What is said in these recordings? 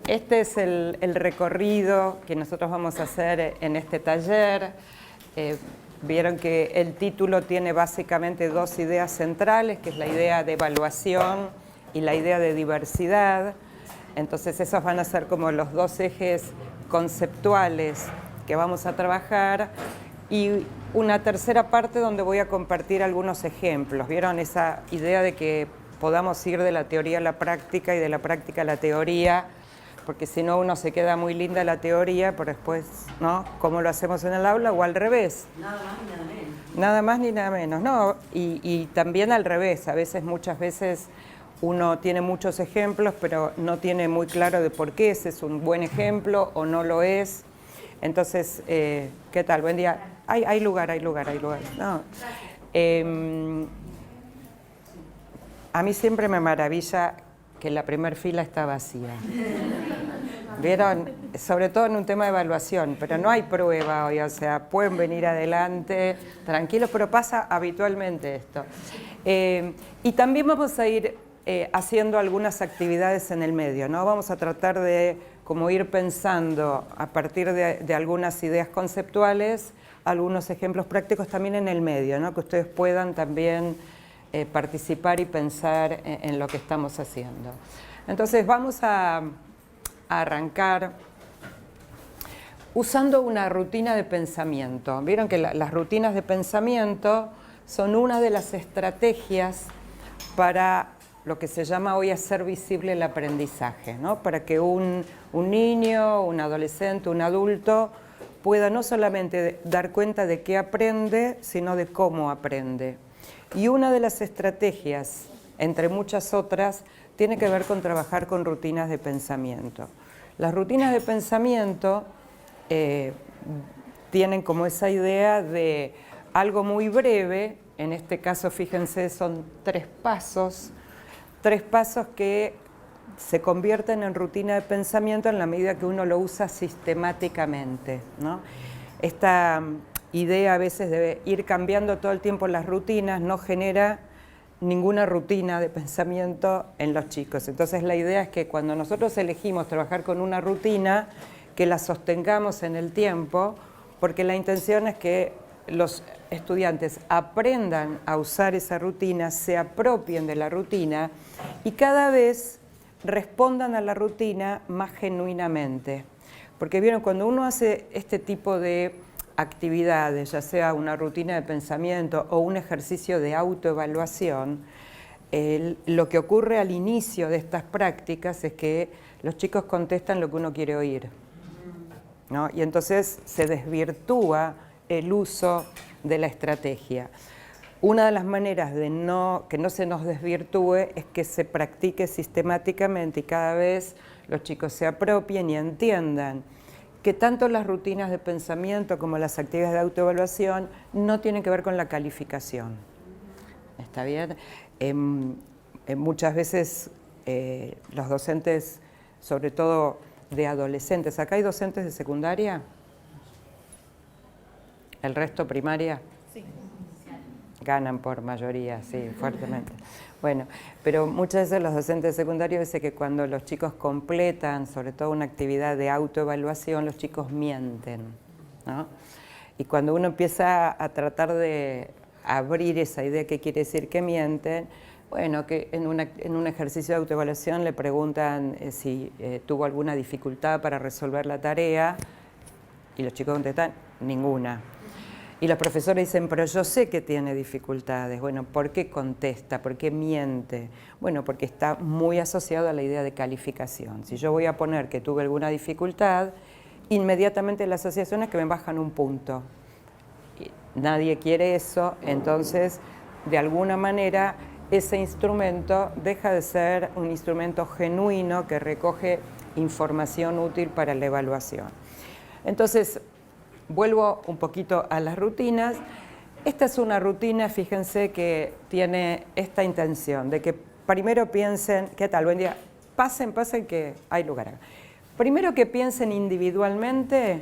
Este es el recorrido que nosotros vamos a hacer en este taller. Vieron que el título tiene básicamente dos ideas centrales, que es la idea de evaluación y la idea de diversidad. Entonces esos van a ser como los dos ejes conceptuales que vamos a trabajar, y una tercera parte donde voy a compartir algunos ejemplos. ¿Vieron esa idea de que podamos ir de la teoría a la práctica y de la práctica a la teoría? Porque si no, uno se queda muy linda la teoría, pero después, ¿no? ¿Cómo lo hacemos en el aula? O al revés. Nada más ni nada menos. Nada más ni nada menos, no. Y también al revés. Muchas veces, uno tiene muchos ejemplos, pero no tiene muy claro de por qué ese es un buen ejemplo o no lo es. Entonces, ¿qué tal? Buen día. Hay lugar. No. A mí siempre me maravilla que la primera fila está vacía. ¿Vieron? Sobre todo en un tema de evaluación, pero no hay prueba hoy, o sea, pueden venir adelante, tranquilos, pero pasa habitualmente esto. Y también vamos a ir haciendo algunas actividades en el medio, ¿no? Vamos a tratar de como ir pensando a partir de algunas ideas conceptuales, algunos ejemplos prácticos también en el medio, ¿no? Que ustedes puedan también participar y pensar en lo que estamos haciendo. Entonces vamos a arrancar usando una rutina de pensamiento. Vieron que las rutinas de pensamiento son una de las estrategias para lo que se llama hoy hacer visible el aprendizaje, ¿no? Para que un niño, un adolescente, un adulto pueda no solamente dar cuenta de qué aprende, sino de cómo aprende. Y una de las estrategias, entre muchas otras, tiene que ver con trabajar con rutinas de pensamiento. Las rutinas de pensamiento tienen como esa idea de algo muy breve. En este caso, fíjense, son tres pasos que se convierten en rutina de pensamiento en la medida que uno lo usa sistemáticamente, ¿no? Esta idea a veces de ir cambiando todo el tiempo las rutinas no genera ninguna rutina de pensamiento en los chicos. Entonces la idea es que cuando nosotros elegimos trabajar con una rutina, que la sostengamos en el tiempo, porque la intención es que los estudiantes aprendan a usar esa rutina, se apropien de la rutina y cada vez respondan a la rutina más genuinamente. Porque vieron, cuando uno hace este tipo de actividades, ya sea una rutina de pensamiento o un ejercicio de autoevaluación, lo que ocurre al inicio de estas prácticas es que los chicos contestan lo que uno quiere oír, ¿no? Y entonces se desvirtúa el uso de la estrategia. Una de las maneras de que no se nos desvirtúe es que se practique sistemáticamente y cada vez los chicos se apropien y entiendan que tanto las rutinas de pensamiento como las actividades de autoevaluación no tienen que ver con la calificación. ¿Está bien? Muchas veces los docentes, sobre todo de adolescentes, ¿acá hay docentes de secundaria? ¿El resto primaria? Sí. Ganan por mayoría, sí, fuertemente. Bueno, pero muchas veces los docentes secundarios dicen que cuando los chicos completan, sobre todo una actividad de autoevaluación, los chicos mienten, ¿no? Y cuando uno empieza a tratar de abrir esa idea, ¿qué quiere decir que mienten? Bueno, que en un ejercicio de autoevaluación le preguntan si tuvo alguna dificultad para resolver la tarea y los chicos contestan, ninguna. Y los profesores dicen, pero yo sé que tiene dificultades. Bueno, ¿por qué contesta? ¿Por qué miente? Bueno, porque está muy asociado a la idea de calificación. Si yo voy a poner que tuve alguna dificultad, inmediatamente la asociación es que me bajan un punto. Y nadie quiere eso, entonces, de alguna manera, ese instrumento deja de ser un instrumento genuino que recoge información útil para la evaluación. Entonces, vuelvo un poquito a las rutinas. Esta es una rutina, fíjense, que tiene esta intención de que primero piensen, ¿qué tal? Buen día. Pasen, que hay lugar acá. Primero que piensen individualmente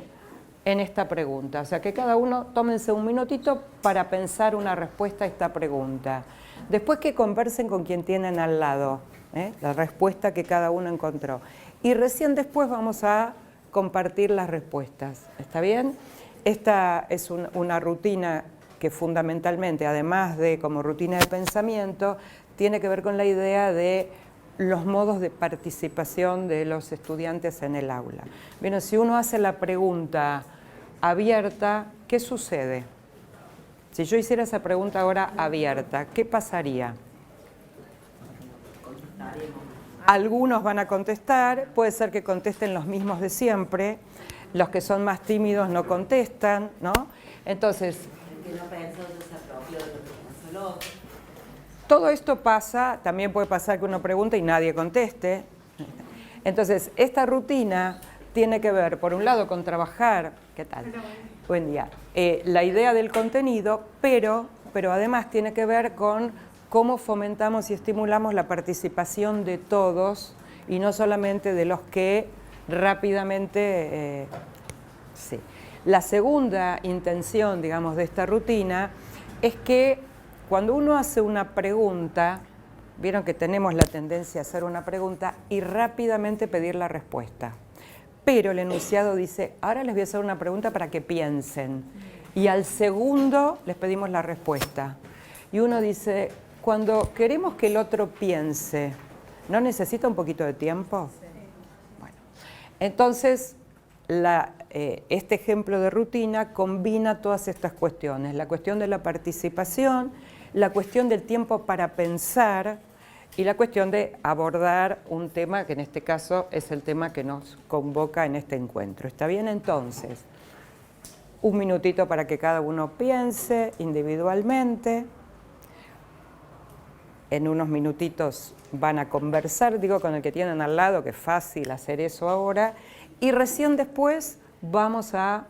en esta pregunta, o sea, que cada uno tómense un minutito para pensar una respuesta a esta pregunta. Después que conversen con quien tienen al lado, la respuesta que cada uno encontró. y recién después vamos a compartir las respuestas. ¿Está bien? Esta es una rutina que fundamentalmente, además de como rutina de pensamiento, tiene que ver con la idea de los modos de participación de los estudiantes en el aula. Bien, si uno hace la pregunta abierta, ¿qué sucede? Si yo hiciera esa pregunta ahora abierta, ¿qué pasaría? Algunos van a contestar, puede ser que contesten los mismos de siempre, los que son más tímidos no contestan, ¿no? Entonces, el que no pensó no se apropió de lo que pensó el otro. Todo esto pasa, también puede pasar que uno pregunte y nadie conteste. Entonces, esta rutina tiene que ver, por un lado, con trabajar, ¿qué tal? Buen día. La idea del contenido, pero además tiene que ver con cómo fomentamos y estimulamos la participación de todos y no solamente de los que rápidamente... sí. La segunda intención, digamos, de esta rutina es que cuando uno hace una pregunta, vieron que tenemos la tendencia a hacer una pregunta y rápidamente pedir la respuesta. Pero el enunciado dice, ahora les voy a hacer una pregunta para que piensen. Y al segundo les pedimos la respuesta. Y uno dice, cuando queremos que el otro piense, ¿no necesita un poquito de tiempo? Bueno, entonces, este ejemplo de rutina combina todas estas cuestiones. La cuestión de la participación, la cuestión del tiempo para pensar y la cuestión de abordar un tema que en este caso es el tema que nos convoca en este encuentro. ¿Está bien? Entonces, un minutito para que cada uno piense individualmente. En unos minutitos van a conversar, digo, con el que tienen al lado, que es fácil hacer eso ahora, y recién después vamos a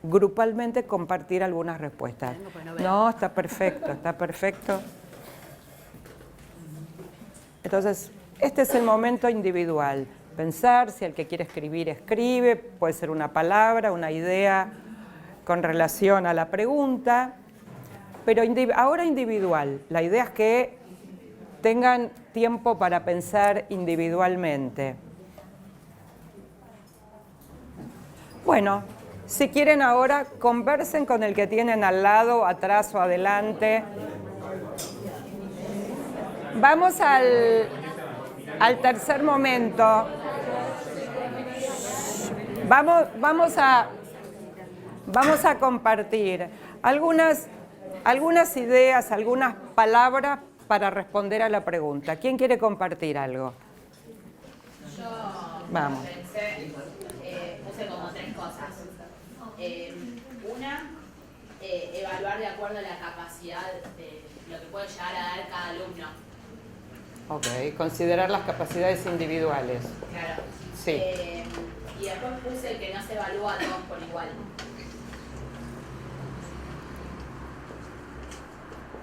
grupalmente compartir algunas respuestas. No, está perfecto, está perfecto. Entonces, este es el momento individual. Pensar, si el que quiere escribir, escribe, puede ser una palabra, una idea con relación a la pregunta, pero ahora individual. La idea es que tengan tiempo para pensar individualmente. Bueno, si quieren ahora, conversen con el que tienen al lado, atrás o adelante. Vamos al tercer momento. Vamos a compartir algunas ideas, algunas palabras para responder a la pregunta. ¿Quién quiere compartir algo? Yo Vamos. puse como tres cosas. Una, evaluar de acuerdo a la capacidad de lo que puede llegar a dar cada alumno. Ok, considerar las capacidades individuales. Claro. Sí. Y después puse que no se evalúa a todos por igual.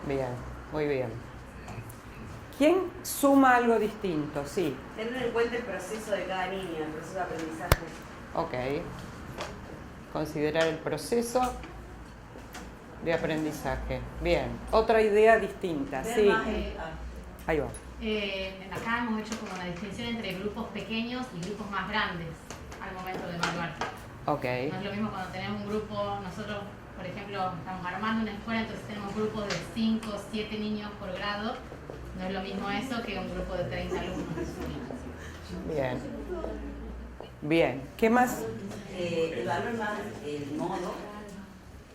Bien, muy bien. ¿Quién suma algo distinto? Sí. Tener en cuenta el proceso de cada niño, el proceso de aprendizaje. Ok. Considerar el proceso de aprendizaje. Bien. Otra idea distinta. Sí. Ahí va. Acá hemos hecho como una distinción entre grupos pequeños y grupos más grandes al momento de evaluar. Ok. No es lo mismo cuando tenemos un grupo, nosotros, por ejemplo, estamos armando una escuela, entonces tenemos grupos de 5 o 7 niños por grado. No es lo mismo eso que un grupo de 30 alumnos. Bien. Bien. ¿Qué más? Evaluar más el modo,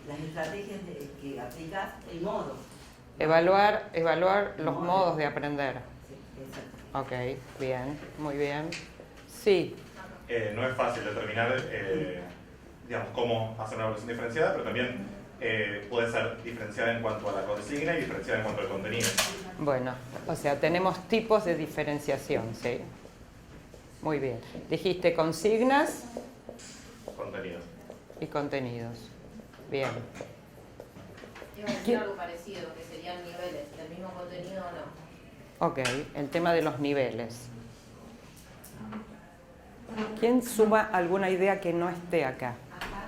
las estrategias que aplicas, el modo. Evaluar los modos de aprender. Sí, exacto. Ok, bien, muy bien. Sí. No es fácil determinar, digamos, cómo hacer una evaluación diferenciada, pero también puede ser diferenciada en cuanto a la consigna y diferenciada en cuanto al contenido. Bueno, o sea, tenemos tipos de diferenciación, ¿sí? Muy bien. Dijiste consignas Contenidos. y contenidos. Bien. Iba a decir algo parecido, que serían niveles del mismo contenido o no. Ok, el tema de los niveles. ¿Quién suma alguna idea que no esté acá? Ajá.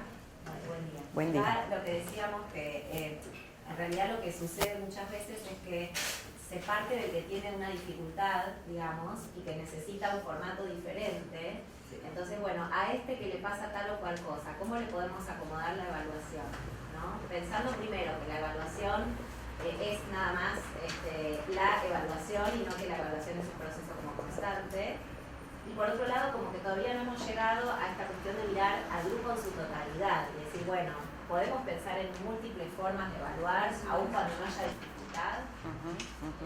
Buen día. Acá lo que decíamos que en realidad lo que sucede muchas veces es que se parte de que tiene una dificultad, digamos, y que necesita un formato diferente. Entonces, bueno, a este que le pasa tal o cual cosa, ¿cómo le podemos acomodar la evaluación? ¿No? Pensando primero que la evaluación es nada más la evaluación y no que la evaluación es un proceso como constante. Y por otro lado, como que todavía no hemos llegado a esta cuestión de mirar al grupo en su totalidad y decir, bueno, podemos pensar en múltiples formas de evaluar, aun cuando no haya dificultad.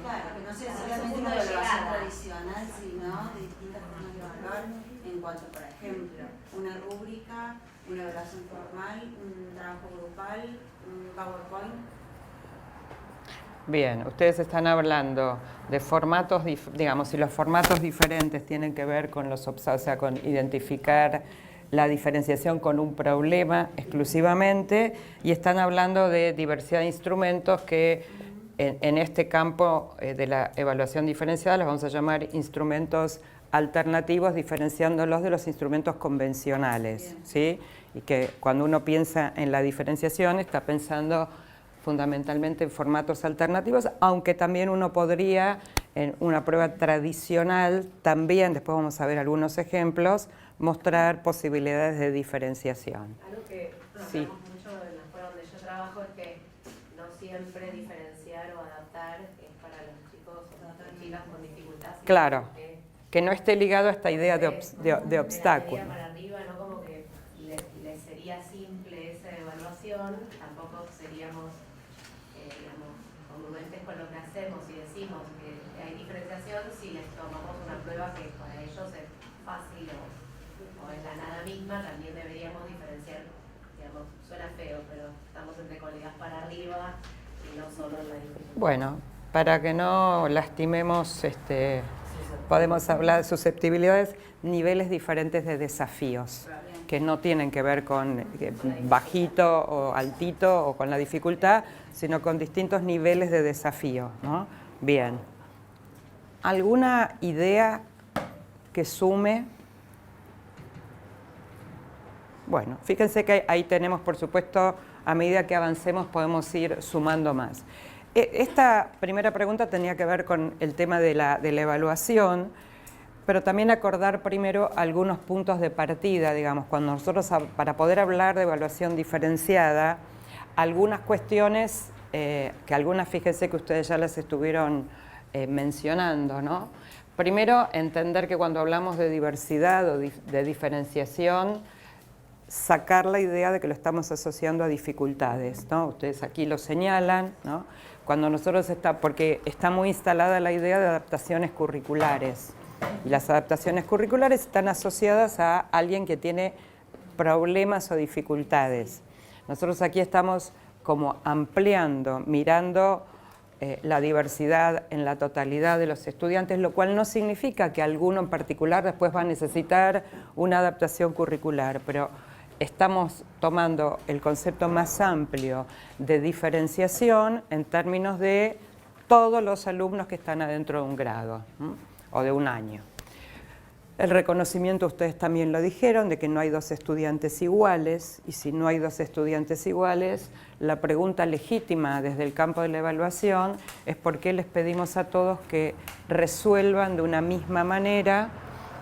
Claro, que no sea Como solamente punto una de evaluación llegada. tradicional, sino de distintas formas de evaluar en cuanto, por ejemplo, una rúbrica, una evaluación formal, un trabajo grupal, un PowerPoint. Bien, ustedes están hablando de formatos, digamos, si los formatos diferentes tienen que ver con o sea, con identificar la diferenciación con un problema exclusivamente, y están hablando de diversidad de instrumentos que en este campo de la evaluación diferenciada los vamos a llamar instrumentos alternativos, diferenciándolos de los instrumentos convencionales, ¿sí? Y que cuando uno piensa en la diferenciación está pensando fundamentalmente en formatos alternativos, aunque también uno podría, en una prueba tradicional, también, después vamos a ver algunos ejemplos, mostrar posibilidades de diferenciación. Algo que Sí. hablamos mucho en la escuela donde yo trabajo es que no siempre diferenciar o adaptar es para los chicos o las chicas con dificultad. Claro, que no esté ligado a esta idea de obstáculo. De la para arriba, no como que les sería simple esa evaluación, tampoco seríamos digamos, congruentes con lo que hacemos y decimos que hay diferenciación si les tomamos una prueba que para ellos es fácil o es la nada misma, también deberíamos diferenciar, digamos, suena feo, pero estamos entre colegas para arriba y no solo en la dificultad. Bueno, para que no lastimemos, podemos hablar de susceptibilidades, niveles diferentes de desafíos, que no tienen que ver con bajito o altito o con la dificultad, sino con distintos niveles de desafío, ¿no? Bien. ¿Alguna idea que sume? Bueno, fíjense que ahí tenemos, por supuesto, a medida que avancemos podemos ir sumando más. Esta primera pregunta tenía que ver con el tema de la evaluación, pero también acordar primero algunos puntos de partida, digamos, cuando nosotros, para poder hablar de evaluación diferenciada, algunas cuestiones, que algunas fíjense que ustedes ya las estuvieron mencionando, ¿no? Primero, entender que cuando hablamos de diversidad o de diferenciación, sacar la idea de que lo estamos asociando a dificultades, ¿no? Ustedes aquí lo señalan, ¿no? Cuando nosotros porque está muy instalada la idea de adaptaciones curriculares, y las adaptaciones curriculares están asociadas a alguien que tiene problemas o dificultades. Nosotros aquí estamos como ampliando, mirando la diversidad en la totalidad de los estudiantes, lo cual no significa que alguno en particular después va a necesitar una adaptación curricular, pero estamos tomando el concepto más amplio de diferenciación en términos de todos los alumnos que están adentro de un grado, ¿m? O de un año. El reconocimiento, ustedes también lo dijeron, de que no hay dos estudiantes iguales, y si no hay dos estudiantes iguales, la pregunta legítima desde el campo de la evaluación es por qué les pedimos a todos que resuelvan de una misma manera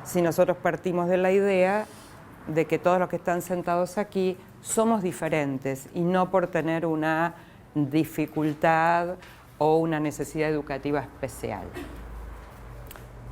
si nosotros partimos de la idea de que todos los que están sentados aquí somos diferentes y no por tener una dificultad o una necesidad educativa especial.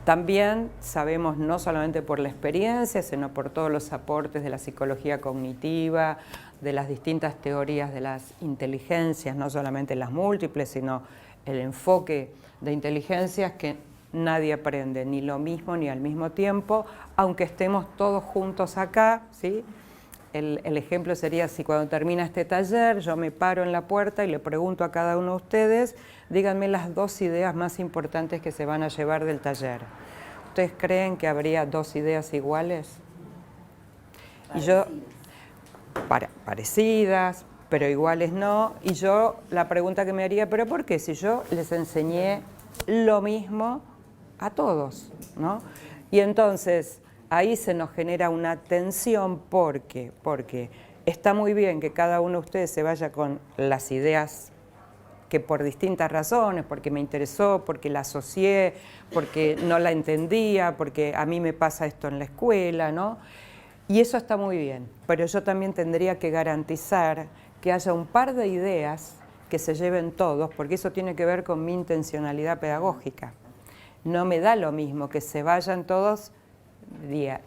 También sabemos, no solamente por la experiencia, sino por todos los aportes de la psicología cognitiva, de las distintas teorías de las inteligencias, no solamente las múltiples, sino el enfoque de inteligencias, que nadie aprende ni lo mismo ni al mismo tiempo, aunque estemos todos juntos acá, ¿sí? El ejemplo sería si cuando termina este taller yo me paro en la puerta y le pregunto a cada uno de ustedes, díganme las dos ideas más importantes que se van a llevar del taller. ¿Ustedes creen que habría dos ideas iguales? Y yo, parecidas, pero iguales no. Y yo la pregunta que me haría, ¿pero por qué? Si yo les enseñé lo mismo a todos, ¿no? Y entonces ahí se nos genera una tensión porque está muy bien que cada uno de ustedes se vaya con las ideas que por distintas razones, porque me interesó, porque la asocié, porque no la entendía, porque a mí me pasa esto en la escuela, ¿no? Y eso está muy bien, pero yo también tendría que garantizar que haya un par de ideas que se lleven todos, porque eso tiene que ver con mi intencionalidad pedagógica. No me da lo mismo que se vayan todos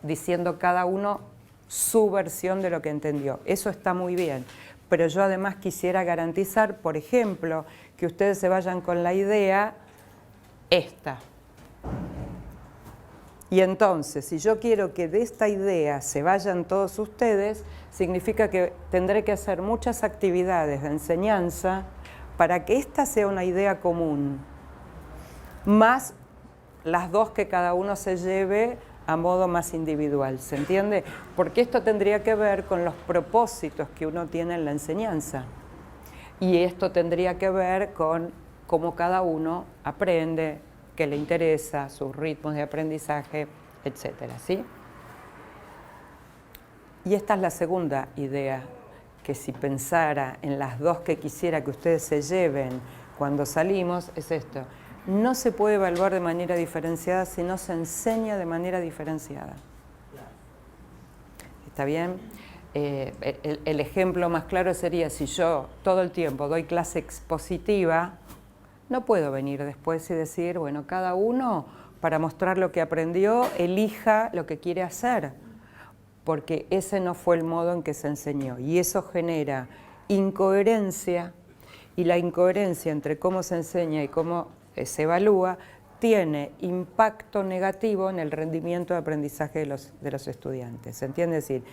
diciendo cada uno su versión de lo que entendió. Eso está muy bien, pero yo además quisiera garantizar, por ejemplo, que ustedes se vayan con la idea esta. Y entonces, si yo quiero que de esta idea se vayan todos ustedes, significa que tendré que hacer muchas actividades de enseñanza para que esta sea una idea común, más las dos que cada uno se lleve a modo más individual, ¿se entiende? Porque esto tendría que ver con los propósitos que uno tiene en la enseñanza. Y esto tendría que ver con cómo cada uno aprende, qué le interesa, sus ritmos de aprendizaje, etcétera, ¿sí? Y esta es la segunda idea, que si pensara en las dos que quisiera que ustedes se lleven cuando salimos, es esto. No se puede evaluar de manera diferenciada si no se enseña de manera diferenciada. ¿Está bien? El ejemplo más claro sería si yo todo el tiempo doy clase expositiva, no puedo venir después y decir, bueno, cada uno para mostrar lo que aprendió, elija lo que quiere hacer, porque ese no fue el modo en que se enseñó. Y eso genera incoherencia, y la incoherencia entre cómo se enseña y cómo se evalúa tiene impacto negativo en el rendimiento de aprendizaje de los estudiantes. ¿Se entiende? Es decir,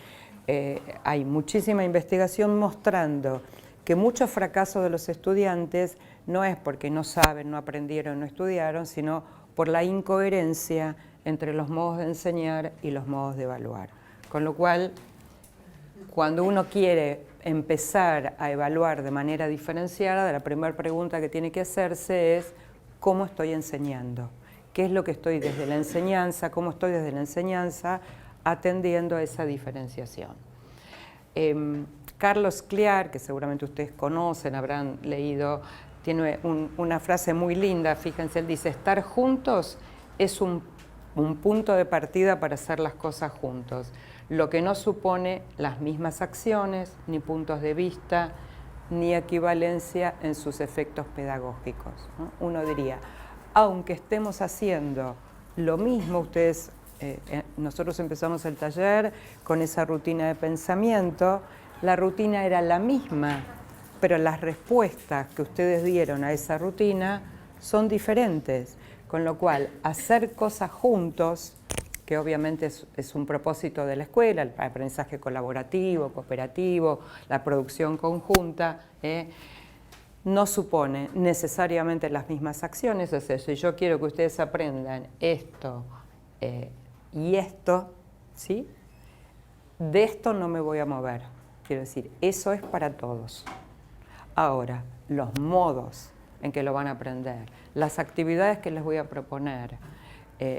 hay muchísima investigación mostrando que muchos fracasos de los estudiantes no es porque no saben, no aprendieron, no estudiaron, sino por la incoherencia entre los modos de enseñar y los modos de evaluar. Con lo cual, cuando uno quiere empezar a evaluar de manera diferenciada, la primera pregunta que tiene que hacerse es ¿cómo estoy enseñando? ¿Qué es lo que estoy desde la enseñanza? ¿Cómo estoy desde la enseñanza atendiendo a esa diferenciación? Carlos Clear, que seguramente ustedes conocen, habrán leído, tiene una frase muy linda, fíjense, él dice, estar juntos es un punto de partida para hacer las cosas juntos, lo que no supone las mismas acciones, ni puntos de vista, ni equivalencia en sus efectos pedagógicos, ¿no? Uno diría, aunque estemos haciendo lo mismo, ustedes, nosotros empezamos el taller con esa rutina de pensamiento, la rutina era la misma, pero las respuestas que ustedes dieron a esa rutina son diferentes, con lo cual hacer cosas juntos, que obviamente es un propósito de la escuela, el aprendizaje colaborativo, cooperativo, la producción conjunta, no supone necesariamente las mismas acciones. O sea, si yo quiero que ustedes aprendan esto y esto, ¿sí? De esto no me voy a mover. Quiero decir, eso es para todos. Ahora, los modos en que lo van a aprender, las actividades que les voy a proponer,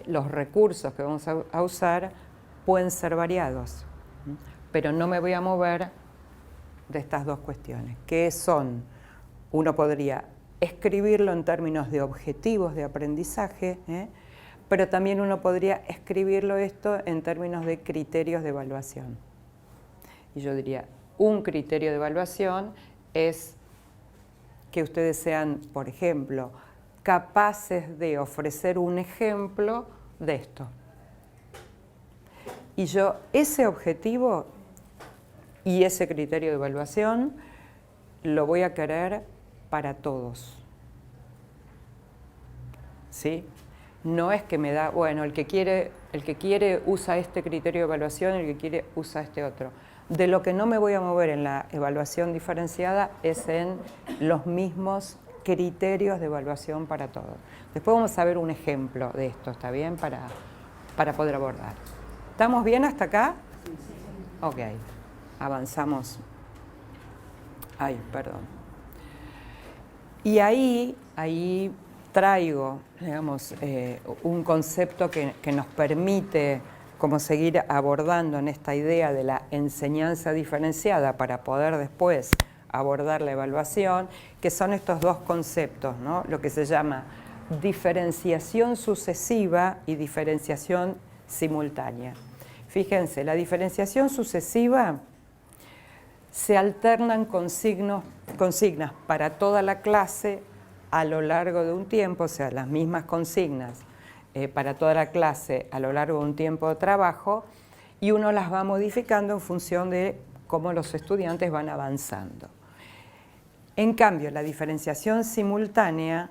los recursos que vamos a usar pueden ser variados, pero no me voy a mover de estas dos cuestiones, que son, uno podría escribirlo en términos de objetivos de aprendizaje, pero también uno podría escribirlo esto en términos de criterios de evaluación. Y yo diría, un criterio de evaluación es que ustedes sean, por ejemplo, capaces de ofrecer un ejemplo de esto. Y yo ese objetivo y ese criterio de evaluación lo voy a querer para todos. ¿Sí? No es que me da, bueno, el que quiere usa este criterio de evaluación, el que quiere usa este otro. De lo que no me voy a mover en la evaluación diferenciada es en los mismos criterios de evaluación para todos. Después vamos a ver un ejemplo de esto, ¿está bien? Para poder abordar. ¿Estamos bien hasta acá? Ok, avanzamos. Ay, perdón. Y ahí traigo, digamos, un concepto que nos permite como seguir abordando en esta idea de la enseñanza diferenciada para poder después abordar la evaluación, que son estos dos conceptos, ¿no? Lo que se llama diferenciación sucesiva y diferenciación simultánea. Fíjense, la diferenciación sucesiva se alternan consignas para toda la clase a lo largo de un tiempo, o sea, las mismas consignas para toda la clase a lo largo de un tiempo de trabajo, y uno las va modificando en función de cómo los estudiantes van avanzando. En cambio, la diferenciación simultánea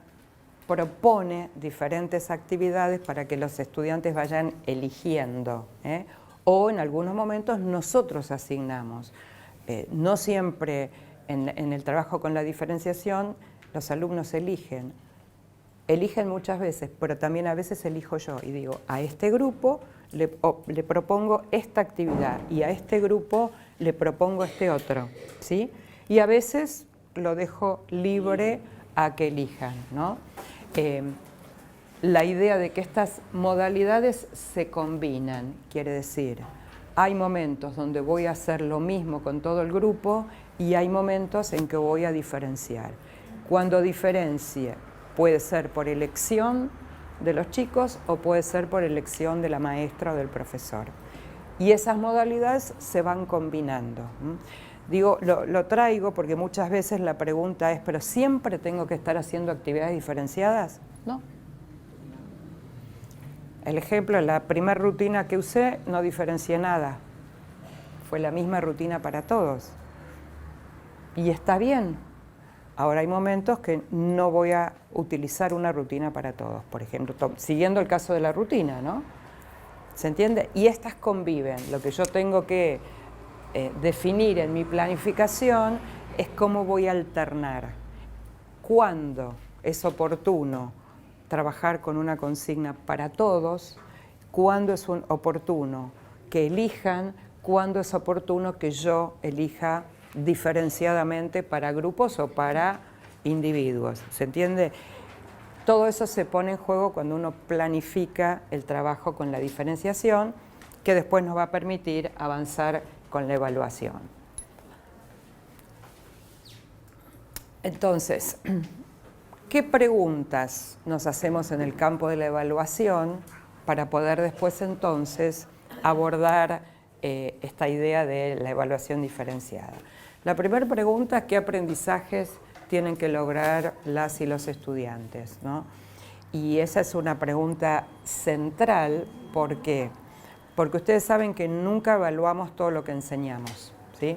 propone diferentes actividades para que los estudiantes vayan eligiendo, o en algunos momentos nosotros asignamos. No siempre en el trabajo con la diferenciación los alumnos eligen muchas veces, pero también a veces elijo yo y digo, a este grupo le propongo esta actividad y a este grupo le propongo este otro, ¿sí? Y a veces lo dejo libre a que elijan, ¿no? La idea de que estas modalidades se combinan, quiere decir, hay momentos donde voy a hacer lo mismo con todo el grupo y hay momentos en que voy a diferenciar. Cuando diferencie, puede ser por elección de los chicos o puede ser por elección de la maestra o del profesor. Y esas modalidades se van combinando. Digo, lo traigo porque muchas veces la pregunta es, ¿pero siempre tengo que estar haciendo actividades diferenciadas? No. El ejemplo, la primera rutina que usé no diferencié nada. Fue la misma rutina para todos. Y está bien. Ahora hay momentos que no voy a utilizar una rutina para todos, por ejemplo, siguiendo el caso de la rutina, ¿no? ¿Se entiende? Y estas conviven. Lo que yo tengo que definir en mi planificación es cómo voy a alternar. Cuándo es oportuno trabajar con una consigna para todos, cuándo es oportuno que elijan, cuándo es oportuno que yo elija diferenciadamente para grupos o para individuos. ¿Se entiende? Todo eso se pone en juego cuando uno planifica el trabajo con la diferenciación, que después nos va a permitir avanzar con la evaluación. Entonces, ¿qué preguntas nos hacemos en el campo de la evaluación para poder después entonces abordar esta idea de la evaluación diferenciada? La primera pregunta es ¿qué aprendizajes tienen que lograr las y los estudiantes, ¿no? Y esa es una pregunta central. ¿Por qué? Porque ustedes saben que nunca evaluamos todo lo que enseñamos, ¿sí?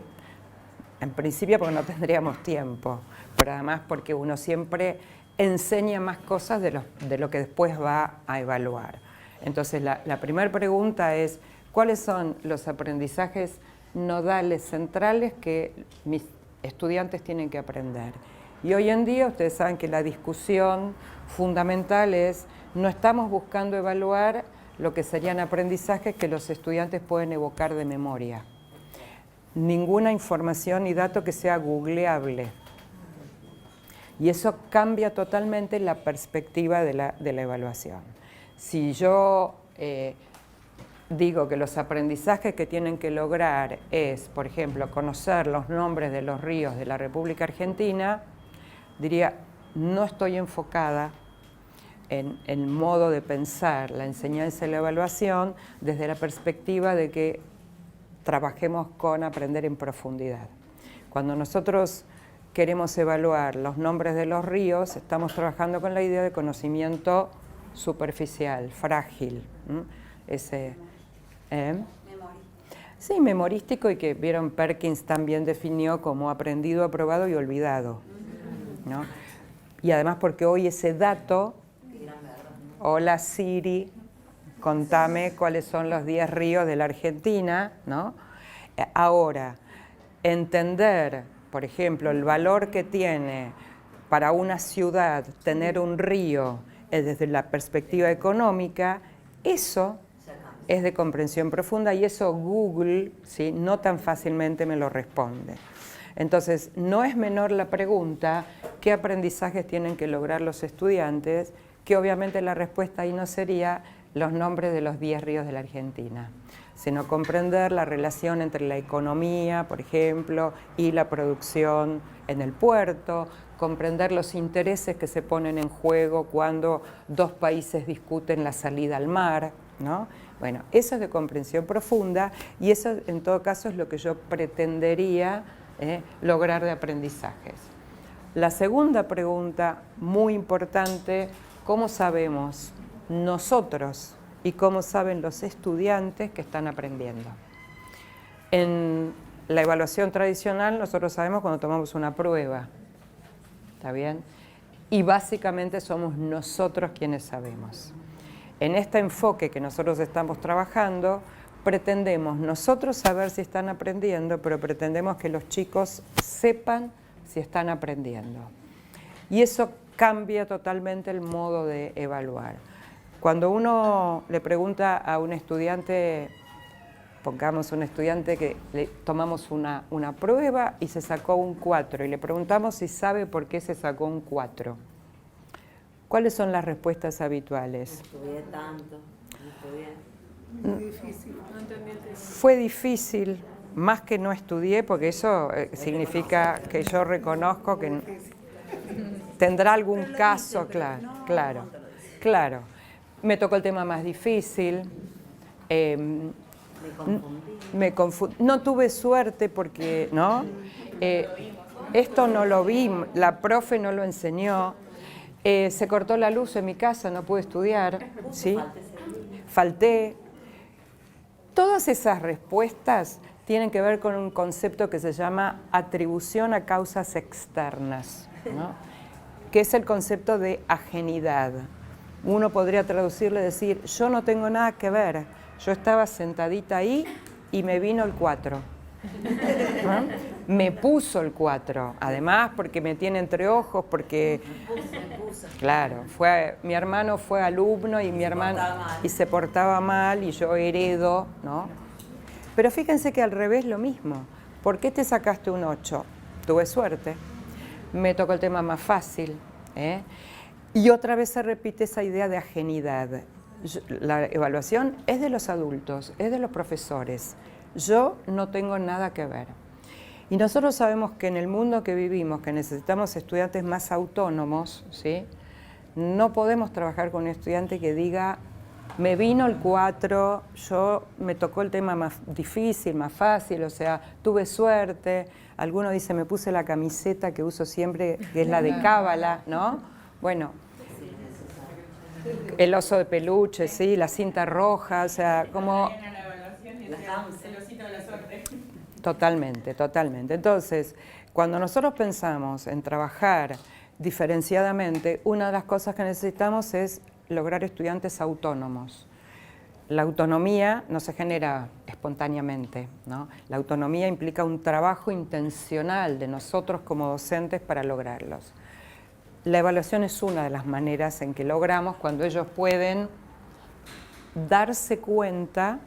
En principio porque no tendríamos tiempo, pero además porque uno siempre enseña más cosas de lo que después va a evaluar. Entonces la primera pregunta es ¿cuáles son los aprendizajes nodales centrales que mis estudiantes tienen que aprender? Y hoy en día ustedes saben que la discusión fundamental es no estamos buscando evaluar lo que serían aprendizajes que los estudiantes pueden evocar de memoria. Ninguna información y dato que sea googleable. Y eso cambia totalmente la perspectiva de la evaluación. Si yo digo que los aprendizajes que tienen que lograr es, por ejemplo, conocer los nombres de los ríos de la República Argentina, diría, no estoy enfocada en el modo de pensar la enseñanza y la evaluación desde la perspectiva de que trabajemos con aprender en profundidad. Cuando nosotros queremos evaluar los nombres de los ríos, estamos trabajando con la idea de conocimiento superficial, frágil. Sí, memorístico, y que vieron Perkins también definió como aprendido, aprobado y olvidado, ¿no? Y además porque hoy ese dato, hola Siri, contame cuáles son los 10 ríos de la Argentina, ¿no? Ahora, entender, por ejemplo, el valor que tiene para una ciudad tener un río desde la perspectiva económica, eso es de comprensión profunda y eso Google, ¿sí?, no tan fácilmente me lo responde. Entonces, no es menor la pregunta, ¿qué aprendizajes tienen que lograr los estudiantes? Que obviamente la respuesta ahí no sería los nombres de los 10 ríos de la Argentina, sino comprender la relación entre la economía, por ejemplo, y la producción en el puerto, comprender los intereses que se ponen en juego cuando dos países discuten la salida al mar, ¿no? Bueno, eso es de comprensión profunda y eso en todo caso es lo que yo pretendería lograr de aprendizajes. La segunda pregunta, muy importante, ¿cómo sabemos nosotros y cómo saben los estudiantes que están aprendiendo? En la evaluación tradicional nosotros sabemos cuando tomamos una prueba, ¿está bien? Y básicamente somos nosotros quienes sabemos. En este enfoque que nosotros estamos trabajando, pretendemos nosotros saber si están aprendiendo, pero pretendemos que los chicos sepan si están aprendiendo. Y eso cambia totalmente el modo de evaluar. Cuando uno le pregunta a un estudiante, pongamos un estudiante que le tomamos una prueba y se sacó un 4 y le preguntamos si sabe por qué se sacó un 4. ¿Cuáles son las respuestas habituales? Estudié tanto, estudié. Muy difícil, no entendí el tema. Fue difícil, más que no estudié, porque eso significa que yo reconozco que tendrá algún caso, claro. Me tocó el tema más difícil. Me confundí. No tuve suerte porque, ¿no? Esto no lo vi, la profe no lo enseñó. Se cortó la luz en mi casa, no pude estudiar, ¿sí? Falté. Todas esas respuestas tienen que ver con un concepto que se llama atribución a causas externas, ¿no? Que es el concepto de ajenidad. Uno podría traducirle y decir, yo no tengo nada que ver, yo estaba sentadita ahí y me vino el 4. ¿No? Me puso el 4, además porque me tiene entre ojos, porque claro, mi hermano fue alumno y mi hermano y se portaba mal y yo heredo, ¿no? Pero fíjense que al revés lo mismo. ¿Por qué te sacaste un 8? Tuve suerte. Me tocó el tema más fácil, ¿eh? Y otra vez se repite esa idea de ajenidad. La evaluación es de los adultos, es de los profesores. Yo no tengo nada que ver. Y nosotros sabemos que en el mundo que vivimos, que necesitamos estudiantes más autónomos, ¿sí? No podemos trabajar con un estudiante que diga, me vino el 4, me tocó el tema más difícil, más fácil, o sea, tuve suerte. Alguno dice, me puse la camiseta que uso siempre, que es la de cábala, ¿no? Bueno, el oso de peluche, sí, la cinta roja, o sea, como... Totalmente. Entonces, cuando nosotros pensamos en trabajar diferenciadamente, una de las cosas que necesitamos es lograr estudiantes autónomos. La autonomía no se genera espontáneamente, ¿no? La autonomía implica un trabajo intencional de nosotros como docentes para lograrlos. La evaluación es una de las maneras en que logramos cuando ellos pueden darse cuenta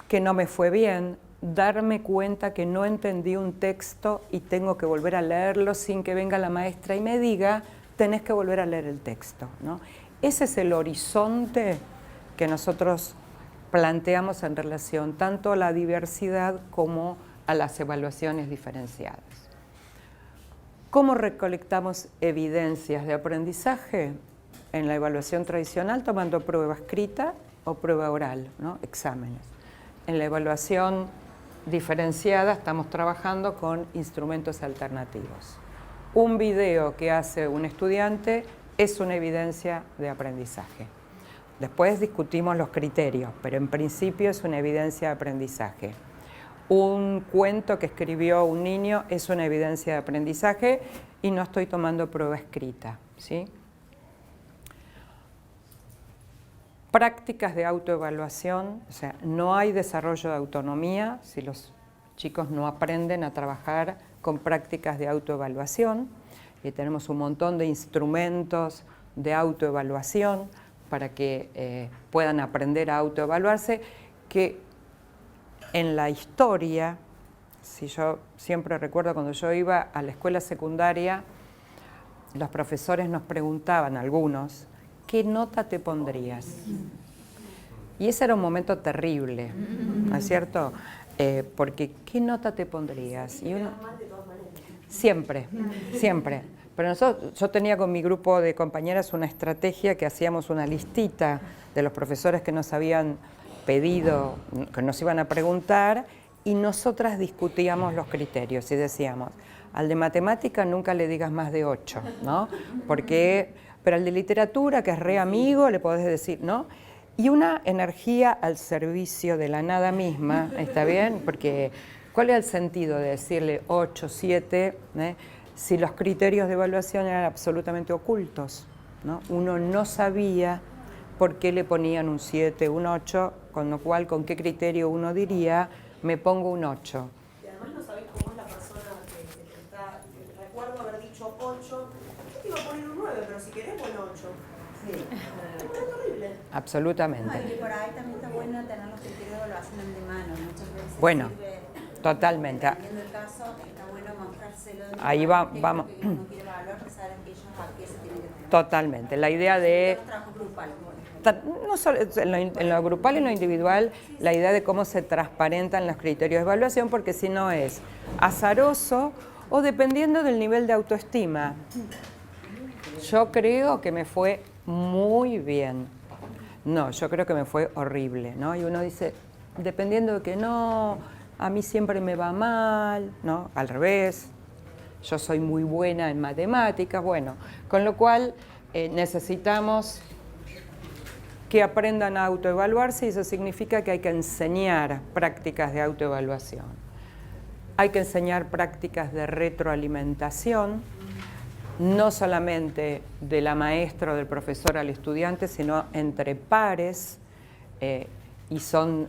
que no me fue bien, darme cuenta que no entendí un texto y tengo que volver a leerlo sin que venga la maestra y me diga, tenés que volver a leer el texto, ¿no? Ese es el horizonte que nosotros planteamos en relación tanto a la diversidad como a las evaluaciones diferenciadas. ¿Cómo recolectamos evidencias de aprendizaje? En la evaluación tradicional tomando prueba escrita o prueba oral, ¿no? Exámenes. En la evaluación diferenciada estamos trabajando con instrumentos alternativos. Un video que hace un estudiante es una evidencia de aprendizaje. Después discutimos los criterios, pero en principio es una evidencia de aprendizaje. Un cuento que escribió un niño es una evidencia de aprendizaje y no estoy tomando prueba escrita, ¿sí? Prácticas de autoevaluación, o sea, no hay desarrollo de autonomía si los chicos no aprenden a trabajar con prácticas de autoevaluación. Y tenemos un montón de instrumentos de autoevaluación para que puedan aprender a autoevaluarse, que en la historia, si yo siempre recuerdo cuando yo iba a la escuela secundaria, los profesores nos preguntaban, algunos, ¿qué nota te pondrías? Y ese era un momento terrible, ¿no es cierto? Porque ¿qué nota te pondrías? Y uno, siempre, siempre. Pero yo tenía con mi grupo de compañeras una estrategia que hacíamos una listita de los profesores que nos habían pedido, que nos iban a preguntar, y nosotras discutíamos los criterios y decíamos, al de matemática nunca le digas más de 8, ¿no? Pero al de literatura, que es re amigo, le podés decir, ¿no? Y una energía al servicio de la nada misma, ¿está bien? Porque ¿cuál es el sentido de decirle 8, 7, si los criterios de evaluación eran absolutamente ocultos, ¿no? Uno no sabía por qué le ponían un 7, un 8, con lo cual, ¿con qué criterio uno diría, me pongo un 8? Y además no sabés cómo es la persona que está... Recuerdo haber dicho 8, yo te iba a poner un 9, pero si querés, pon 8. Sí. Es horrible. Absolutamente. No, y por ahí también está bueno tener los criterios de evaluación de mano. Muchas veces bueno, sirve, totalmente. dependiendo del caso, está bueno mostrárselo. Ahí vamos. Que uno quiere evaluar, que saben que ellos a qué se tienen que tener. Totalmente. La idea de... Los trabajos grupales. No solo en lo grupal y en lo individual, la idea de cómo se transparentan los criterios de evaluación, porque si no es azaroso o dependiendo del nivel de autoestima. Yo creo que me fue muy bien. No, yo creo que me fue horrible, ¿no? Y uno dice, dependiendo de que no, a mí siempre me va mal, ¿no? Al revés, yo soy muy buena en matemáticas, bueno, con lo cual necesitamos que aprendan a autoevaluarse, y eso significa que hay que enseñar prácticas de autoevaluación. Hay que enseñar prácticas de retroalimentación, no solamente de la maestra o del profesor al estudiante, sino entre pares, y son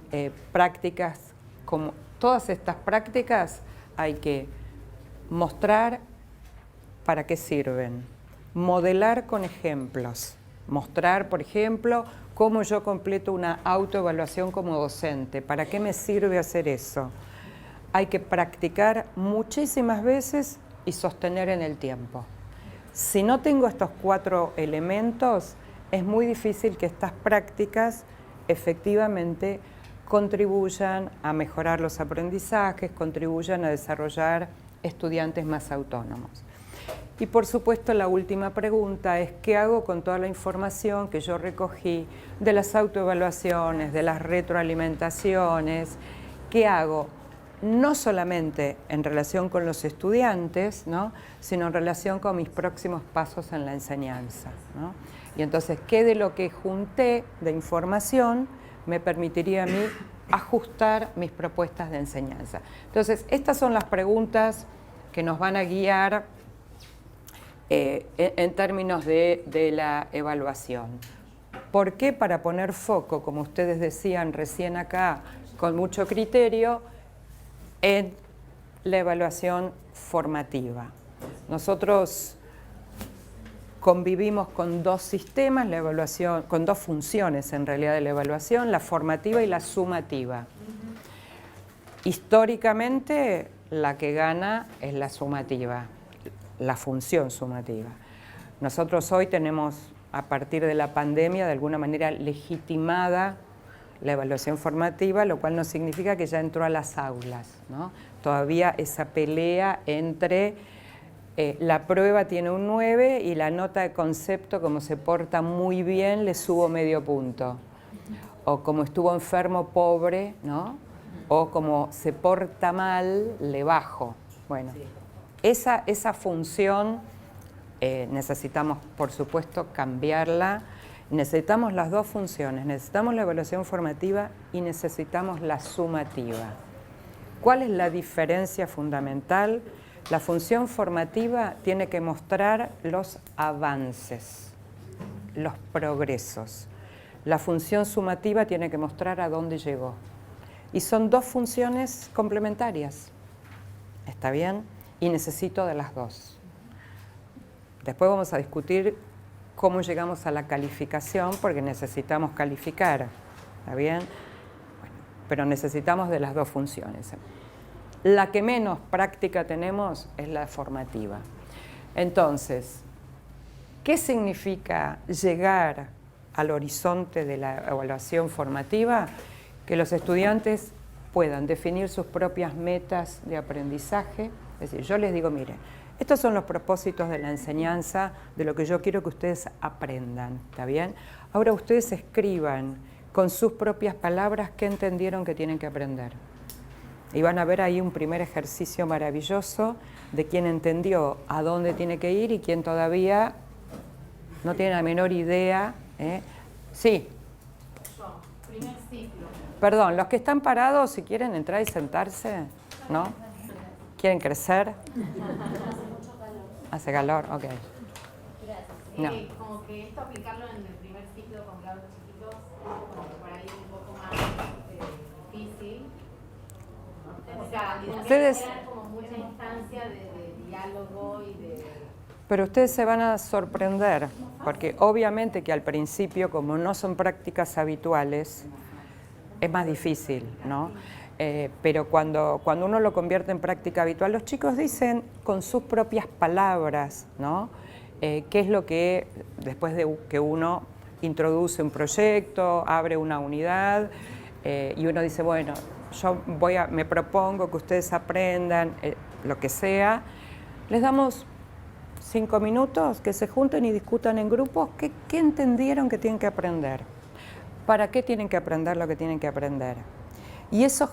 prácticas, como todas estas prácticas hay que mostrar para qué sirven, modelar con ejemplos, mostrar, por ejemplo, cómo yo completo una autoevaluación como docente, para qué me sirve hacer eso. Hay que practicar muchísimas veces y sostener en el tiempo. Si no tengo estos 4 elementos, es muy difícil que estas prácticas efectivamente contribuyan a mejorar los aprendizajes, contribuyan a desarrollar estudiantes más autónomos. Y por supuesto la última pregunta es, ¿qué hago con toda la información que yo recogí de las autoevaluaciones, de las retroalimentaciones? ¿Qué hago? No solamente en relación con los estudiantes, ¿no?, sino en relación con mis próximos pasos en la enseñanza, ¿no? Y entonces, ¿qué de lo que junté de información me permitiría a mí ajustar mis propuestas de enseñanza? Entonces, estas son las preguntas que nos van a guiar en términos de la evaluación. ¿Por qué? Para poner foco, como ustedes decían recién acá, con mucho criterio, en la evaluación formativa. Nosotros convivimos con 2 sistemas, la evaluación, con 2 funciones en realidad de la evaluación, la formativa y la sumativa. Históricamente, la que gana es la sumativa, la función sumativa. Nosotros hoy tenemos, a partir de la pandemia, de alguna manera legitimada la evaluación formativa, lo cual no significa que ya entró a las aulas, ¿no? Todavía esa pelea entre la prueba tiene un 9 y la nota de concepto, como se porta muy bien, le subo medio punto. O como estuvo enfermo, pobre, ¿no? O como se porta mal, le bajo. Bueno, esa función necesitamos, por supuesto, cambiarla. Necesitamos las 2 funciones, necesitamos la evaluación formativa y necesitamos la sumativa. ¿Cuál es la diferencia fundamental? La función formativa tiene que mostrar los avances, los progresos. La función sumativa tiene que mostrar a dónde llegó. Y son 2 funciones complementarias. ¿Está bien? Y necesito de las 2. Después vamos a discutir cómo llegamos a la calificación, porque necesitamos calificar, ¿está bien? Bueno, pero necesitamos de las 2 funciones. La que menos práctica tenemos es la formativa. Entonces, ¿qué significa llegar al horizonte de la evaluación formativa, que los estudiantes puedan definir sus propias metas de aprendizaje. Es decir, yo les digo, miren, estos son los propósitos de la enseñanza, de lo que yo quiero que ustedes aprendan, ¿está bien? Ahora ustedes escriban con sus propias palabras qué entendieron que tienen que aprender. Y van a ver ahí un primer ejercicio maravilloso de quién entendió a dónde tiene que ir y quién todavía no tiene la menor idea. Sí. Yo, primer ciclo. Perdón, los que están parados, si quieren entrar y sentarse, ¿no? ¿Quieren crecer? Hace calor, ok. No. Como que esto aplicarlo en el primer ciclo con cabros chiquitos, como por ahí un poco más difícil. O sea, ustedes crear como mucha instancia de diálogo y de... Pero ustedes se van a sorprender, porque obviamente que al principio, como no son prácticas habituales, es más difícil, ¿no? Pero cuando uno lo convierte en práctica habitual, los chicos dicen con sus propias palabras, ¿no? Qué es lo que, después de que uno introduce un proyecto, abre una unidad, y uno dice, bueno, yo me propongo que ustedes aprendan lo que sea, les damos 5 minutos que se junten y discutan en grupos qué entendieron que tienen que aprender, para qué tienen que aprender lo que tienen que aprender. Y eso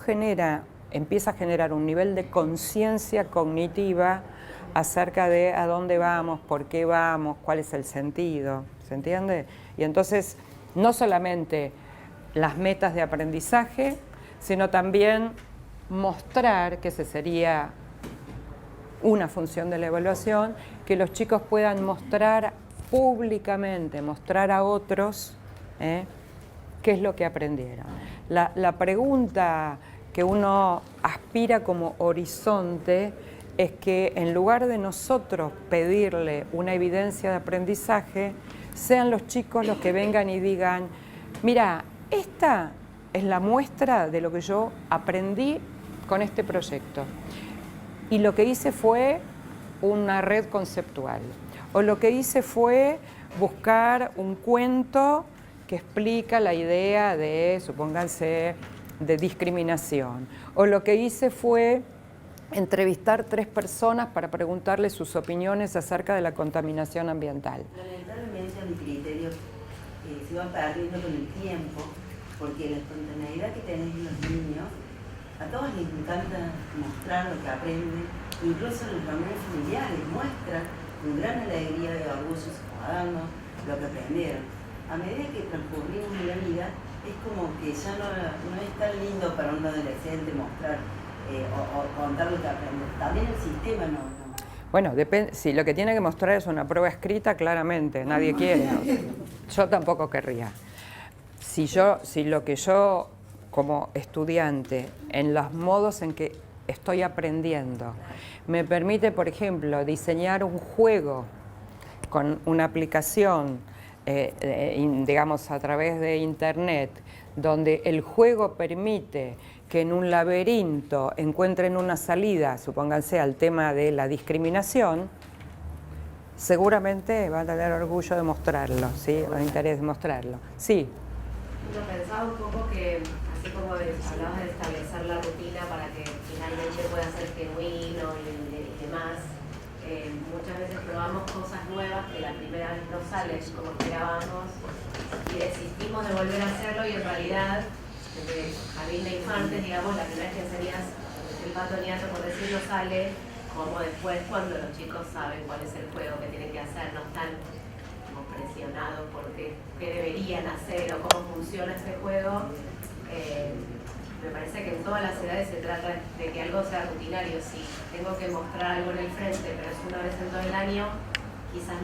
empieza a generar un nivel de conciencia cognitiva acerca de a dónde vamos, por qué vamos, cuál es el sentido, ¿se entiende? Y entonces, no solamente las metas de aprendizaje, sino también mostrar, que ese sería una función de la evaluación, que los chicos puedan mostrar públicamente, mostrar a otros qué es lo que aprendieron. La pregunta que uno aspira como horizonte es que en lugar de nosotros pedirle una evidencia de aprendizaje, sean los chicos los que vengan y digan, mira, esta es la muestra de lo que yo aprendí con este proyecto. Y lo que hice fue una red conceptual. O lo que hice fue buscar un cuento que explica la idea de, supónganse, de discriminación. O lo que hice fue entrevistar 3 personas para preguntarles sus opiniones acerca de la contaminación ambiental. Lamentablemente a mi criterio se va perdiendo con el tiempo, porque la espontaneidad que tienen los niños, a todos les encanta mostrar lo que aprenden, incluso en los reuniones familiares muestran con gran alegría y orgullo sus cuadernos lo que aprendieron. A medida que transcurrimos en la vida, es como que ya no es tan lindo para un adolescente mostrar o contar lo que aprende. También el sistema no. Bueno, si lo que tiene que mostrar es una prueba escrita, claramente, nadie quiere. Yo tampoco querría. Si lo que yo, como estudiante, en los modos en que estoy aprendiendo, me permite, por ejemplo, diseñar un juego con una aplicación, digamos, a través de Internet, donde el juego permite que en un laberinto encuentren una salida, supónganse al tema de la discriminación, seguramente van a tener orgullo de mostrarlo, ¿sí? O interés de mostrarlo. Sí. Yo pensaba un poco que, así como hablabas de establecer la rutina para que finalmente pueda ser genuino y demás, muchas veces probamos cosas nuevas que la primera vez no salen como esperábamos y desistimos de volver a hacerlo, y en realidad desde jardín de infantes, digamos, la primera vez que enseñas el pato niato, por decirlo, sale como después cuando los chicos saben cuál es el juego que tienen que hacer, no están como presionados por qué deberían hacer o cómo funciona ese juego. Me parece que en todas las edades se trata de que algo sea rutinario. Si tengo que mostrar algo en el frente, pero es una vez en todo el año, quizás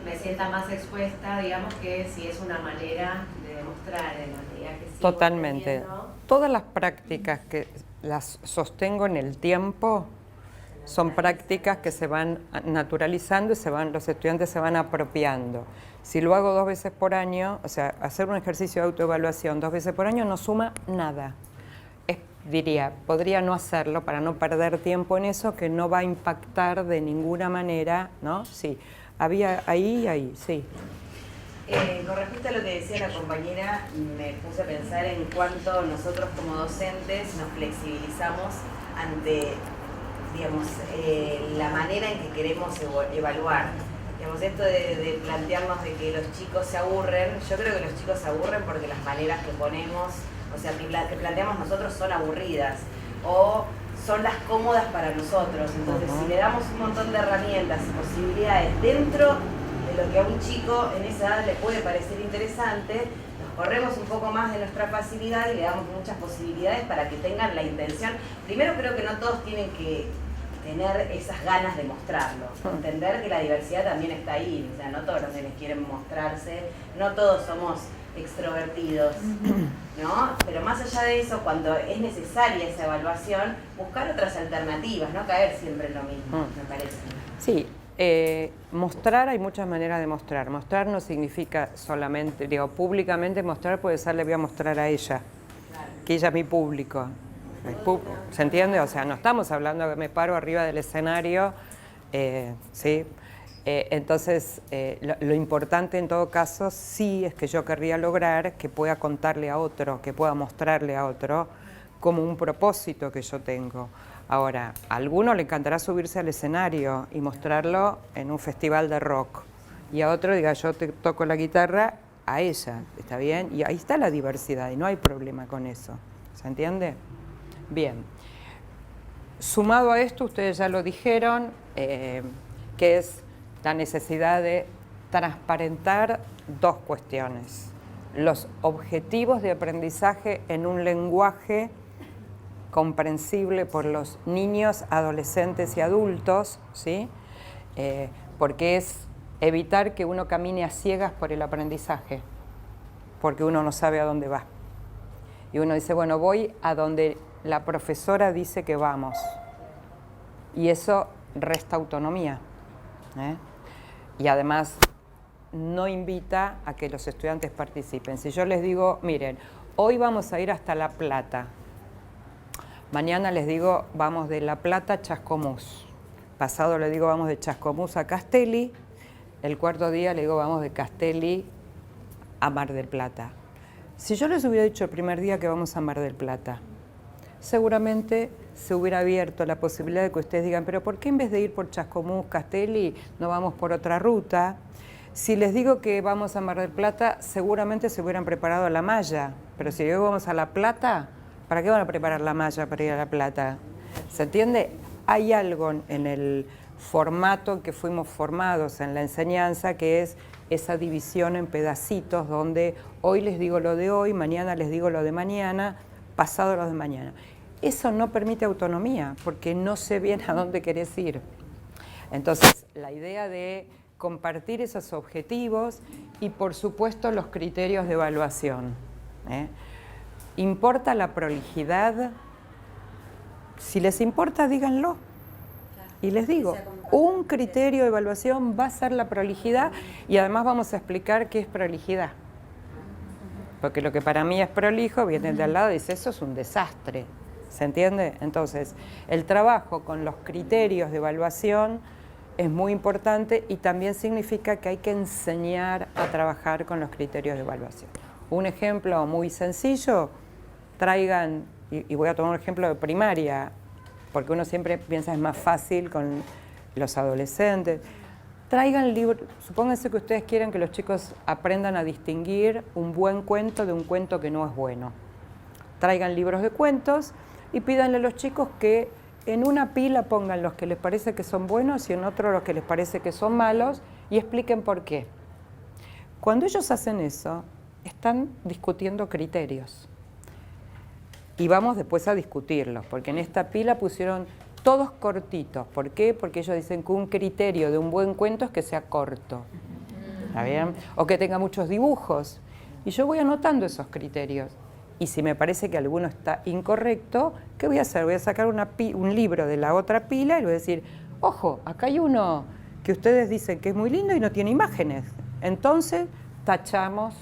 me sienta más expuesta, digamos, que si es una manera de demostrar en la medida que sigo Totalmente. aprendiendo. Todas las prácticas que las sostengo en el tiempo son prácticas que se van naturalizando y los estudiantes se van apropiando. Si lo hago 2 veces por año, o sea, hacer un ejercicio de autoevaluación 2 veces por año no suma nada. Podría no hacerlo para no perder tiempo en eso, que no va a impactar de ninguna manera, ¿no? Sí, había ahí, sí. Con respecto a lo que decía la compañera, me puse a pensar en cuánto nosotros como docentes nos flexibilizamos ante, digamos, la manera en que queremos evaluar. Digamos, esto de plantearnos de que los chicos se aburren, yo creo que los chicos se aburren porque las maneras que ponemos, o sea, que planteamos nosotros son aburridas o son las cómodas para nosotros. Entonces, si le damos un montón de herramientas y posibilidades dentro de lo que a un chico en esa edad le puede parecer interesante, nos corremos un poco más de nuestra facilidad y le damos muchas posibilidades para que tengan la intención. Primero, creo que no todos tienen que tener esas ganas de mostrarlo, entender que la diversidad también está ahí, o sea, no todos los nenes quieren mostrarse, no todos somos extrovertidos, ¿no? Pero más allá de eso, cuando es necesaria esa evaluación, buscar otras alternativas, no caer siempre en lo mismo, me parece. Sí, mostrar, hay muchas maneras de mostrar. Mostrar no significa solamente, digo, públicamente mostrar puede ser le voy a mostrar a ella, que ella es mi público. ¿Se entiende? O sea, no estamos hablando que me paro arriba del escenario, ¿sí? Entonces, lo importante en todo caso sí es que yo querría lograr que pueda contarle a otro, que pueda mostrarle a otro como un propósito que yo tengo. Ahora, a alguno le encantará subirse al escenario y mostrarlo en un festival de rock, y a otro diga yo te toco la guitarra a ella, ¿está bien? Y ahí está la diversidad y no hay problema con eso, ¿se entiende? Bien, sumado a esto, ustedes ya lo dijeron, que es la necesidad de transparentar dos cuestiones. Los objetivos de aprendizaje en un lenguaje comprensible por los niños, adolescentes y adultos, ¿sí? Porque es evitar que uno camine a ciegas por el aprendizaje, porque uno no sabe a dónde va. Y uno dice, bueno, voy a donde la profesora dice que vamos. Y eso resta autonomía, ¿eh? Y además no invita a que los estudiantes participen. Si yo les digo, miren, hoy vamos a ir hasta La Plata, mañana les digo, vamos de La Plata a Chascomús, pasado les digo, vamos de Chascomús a Castelli, el cuarto día les digo, vamos de Castelli a Mar del Plata. Si yo les hubiera dicho el primer día que vamos a Mar del Plata, seguramente se hubiera abierto la posibilidad de que ustedes digan, pero ¿por qué en vez de ir por Chascomús, Castelli, no vamos por otra ruta? Si les digo que vamos a Mar del Plata, seguramente se hubieran preparado la malla, pero si digo vamos a La Plata, ¿para qué van a preparar la malla para ir a La Plata? ¿Se entiende? Hay algo en el formato en que fuimos formados en la enseñanza, que es esa división en pedacitos, donde hoy les digo lo de hoy, mañana les digo lo de mañana, pasado lo de mañana. Eso no permite autonomía, porque no sé bien a dónde querés ir. Entonces, la idea de compartir esos objetivos y, por supuesto, los criterios de evaluación, ¿eh? ¿Importa la prolijidad? Si les importa, díganlo. Y les digo, un criterio de evaluación va a ser la prolijidad, y además vamos a explicar qué es prolijidad. Porque lo que para mí es prolijo, viene de al lado y dice, eso es un desastre. ¿Se entiende? Entonces, el trabajo con los criterios de evaluación es muy importante, y también significa que hay que enseñar a trabajar con los criterios de evaluación. Un ejemplo muy sencillo, traigan, y voy a tomar un ejemplo de primaria, porque uno siempre piensa es más fácil con los adolescentes. Traigan libros, supónganse que ustedes quieren que los chicos aprendan a distinguir un buen cuento de un cuento que no es bueno. Traigan libros de cuentos y pídanle a los chicos que en una pila pongan los que les parece que son buenos y en otro los que les parece que son malos, y expliquen por qué. Cuando ellos hacen eso, están discutiendo criterios. Y vamos después a discutirlos, porque en esta pila pusieron todos cortitos. ¿Por qué? Porque ellos dicen que un criterio de un buen cuento es que sea corto. ¿Está bien? O que tenga muchos dibujos. Y yo voy anotando esos criterios. Y si me parece que alguno está incorrecto, ¿qué voy a hacer? Voy a sacar un libro de la otra pila y voy a decir, ojo, acá hay uno que ustedes dicen que es muy lindo y no tiene imágenes. Entonces, tachamos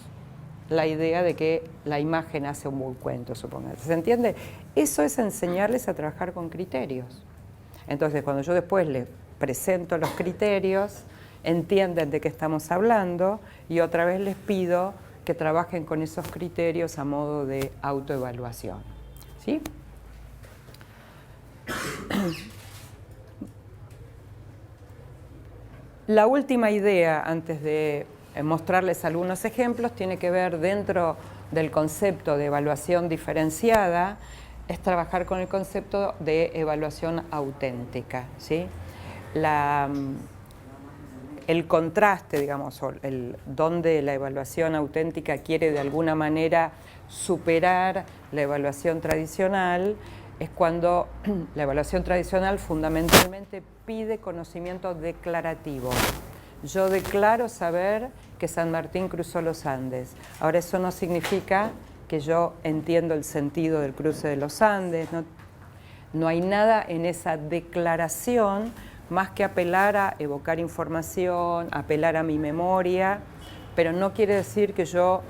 la idea de que la imagen hace un buen cuento, supongamos. ¿Se entiende? Eso es enseñarles a trabajar con criterios. Entonces, cuando yo después les presento los criterios entienden de qué estamos hablando y otra vez les pido que trabajen con esos criterios a modo de autoevaluación. ¿Sí? La última idea, antes de mostrarles algunos ejemplos, tiene que ver dentro del concepto de evaluación diferenciada, es trabajar con el concepto de evaluación auténtica, ¿sí? El contraste, digamos, donde la evaluación auténtica quiere de alguna manera superar la evaluación tradicional, es cuando la evaluación tradicional fundamentalmente pide conocimiento declarativo. Yo declaro saber que San Martín cruzó los Andes. Ahora, eso no significa que yo entiendo el sentido del cruce de los Andes. No hay nada en esa declaración más que apelar a evocar información, apelar a mi memoria, pero no quiere decir que yo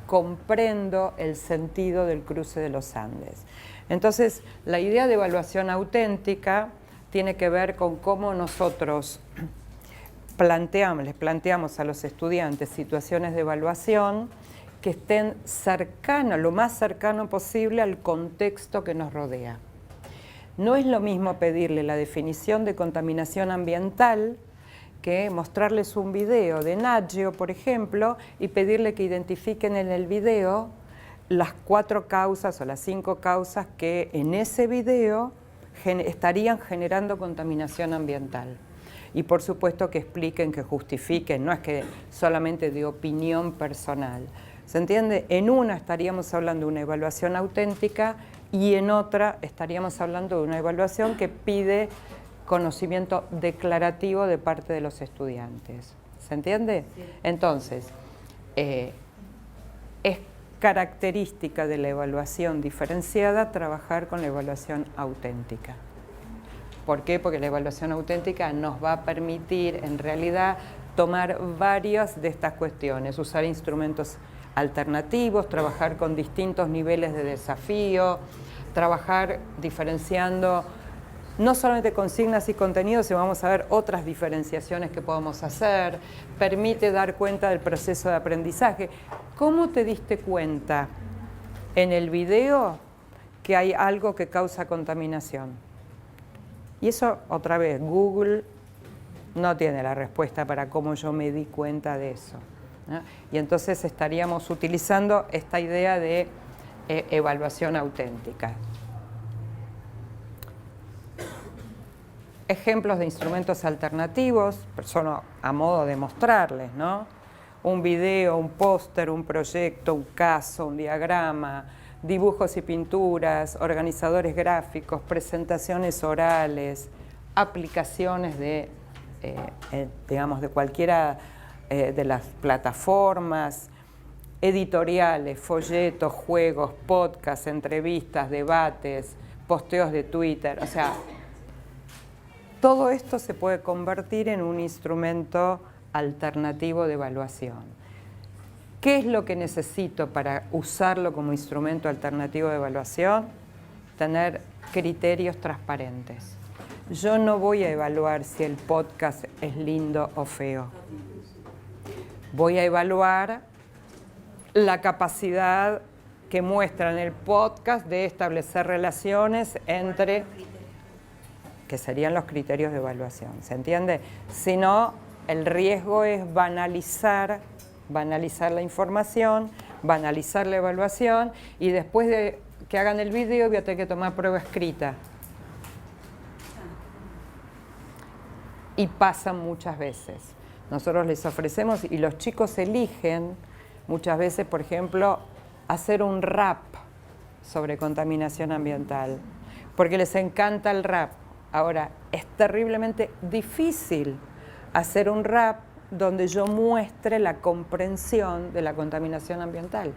comprendo el sentido del cruce de los Andes. Entonces, la idea de evaluación auténtica tiene que ver con cómo nosotros les planteamos a los estudiantes situaciones de evaluación que estén cercanas, lo más cercano posible al contexto que nos rodea. No es lo mismo pedirle la definición de contaminación ambiental que mostrarles un video de Nat Geo, por ejemplo, y pedirle que identifiquen en el video las 4 causas o las 5 causas que en ese video estarían generando contaminación ambiental. Y por supuesto que expliquen, que justifiquen, no es que solamente de opinión personal. ¿Se entiende? En una estaríamos hablando de una evaluación auténtica y en otra estaríamos hablando de una evaluación que pide conocimiento declarativo de parte de los estudiantes. ¿Se entiende? Sí. Entonces, es característica de la evaluación diferenciada trabajar con la evaluación auténtica. ¿Por qué? Porque la evaluación auténtica nos va a permitir, en realidad, tomar varias de estas cuestiones, usar instrumentos alternativos, trabajar con distintos niveles de desafío, trabajar diferenciando no solamente consignas y contenidos, sino vamos a ver otras diferenciaciones que podemos hacer, permite dar cuenta del proceso de aprendizaje. ¿Cómo te diste cuenta en el video que hay algo que causa contaminación? Y eso, otra vez, Google no tiene la respuesta para cómo yo me di cuenta de eso, ¿no? Y entonces estaríamos utilizando esta idea de evaluación auténtica. Ejemplos de instrumentos alternativos, solo a modo de mostrarles, ¿no? Un video, un póster, un proyecto, un caso, un diagrama, dibujos y pinturas, organizadores gráficos, presentaciones orales, aplicaciones de, digamos, de cualquiera de las plataformas, editoriales, folletos, juegos, podcasts, entrevistas, debates, posteos de Twitter. O sea, todo esto se puede convertir en un instrumento alternativo de evaluación. ¿Qué es lo que necesito para usarlo como instrumento alternativo de evaluación? Tener criterios transparentes. Yo no voy a evaluar si el podcast es lindo o feo. Voy a evaluar la capacidad que muestra en el podcast de establecer relaciones entre, que serían los criterios de evaluación. ¿Se entiende? Si no, el riesgo es banalizar la información, banalizar la evaluación y después de que hagan el video voy a tener que tomar prueba escrita. Y pasan muchas veces. Nosotros les ofrecemos y los chicos eligen muchas veces, por ejemplo, hacer un rap sobre contaminación ambiental, porque les encanta el rap. Ahora, es terriblemente difícil hacer un rap donde yo muestre la comprensión de la contaminación ambiental.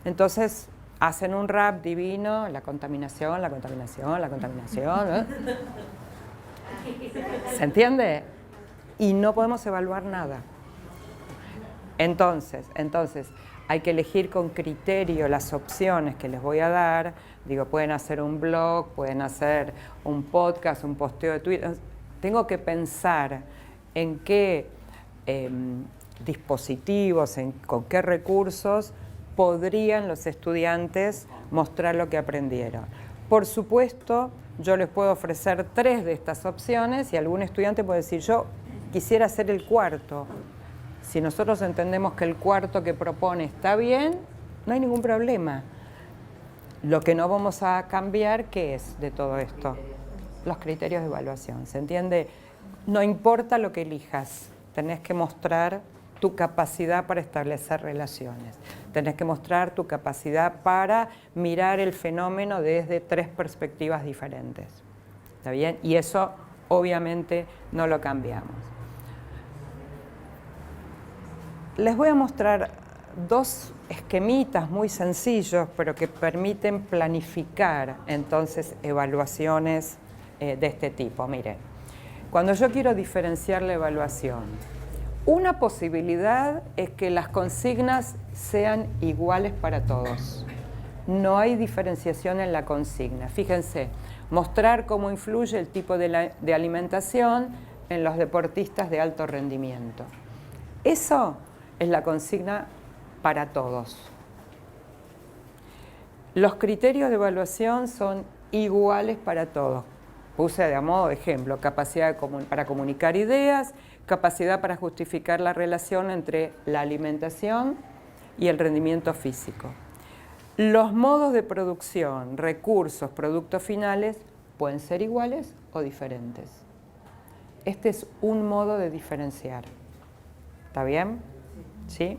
Entonces, hacen un rap divino, la contaminación, la contaminación, la contaminación, ¿eh? ¿Se entiende? Y no podemos evaluar nada. Entonces, hay que elegir con criterio las opciones que les voy a dar. Digo, pueden hacer un blog, pueden hacer un podcast, un posteo de Twitter. Tengo que pensar en qué dispositivos, con qué recursos podrían los estudiantes mostrar lo que aprendieron. Por supuesto, yo les puedo ofrecer 3 de estas opciones y algún estudiante puede decir, yo quisiera hacer el cuarto. Si nosotros entendemos que el cuarto que propone está bien, no hay ningún problema. Lo que no vamos a cambiar, ¿qué es de todo esto? Los criterios de evaluación, ¿se entiende? No importa lo que elijas, tenés que mostrar tu capacidad para establecer relaciones. Tenés que mostrar tu capacidad para mirar el fenómeno desde 3 perspectivas diferentes. ¿Está bien? Y eso obviamente no lo cambiamos. Les voy a mostrar 2 esquemitas muy sencillos, pero que permiten planificar entonces evaluaciones de este tipo. Miren, cuando yo quiero diferenciar la evaluación, una posibilidad es que las consignas sean iguales para todos. No hay diferenciación en la consigna. Fíjense, mostrar cómo influye el tipo de alimentación en los deportistas de alto rendimiento. Eso es la consigna para todos. Los criterios de evaluación son iguales para todos. Puse de modo de ejemplo, capacidad para comunicar ideas, capacidad para justificar la relación entre la alimentación y el rendimiento físico. Los modos de producción, recursos, productos finales pueden ser iguales o diferentes. Este es un modo de diferenciar. ¿Está bien? ¿Sí?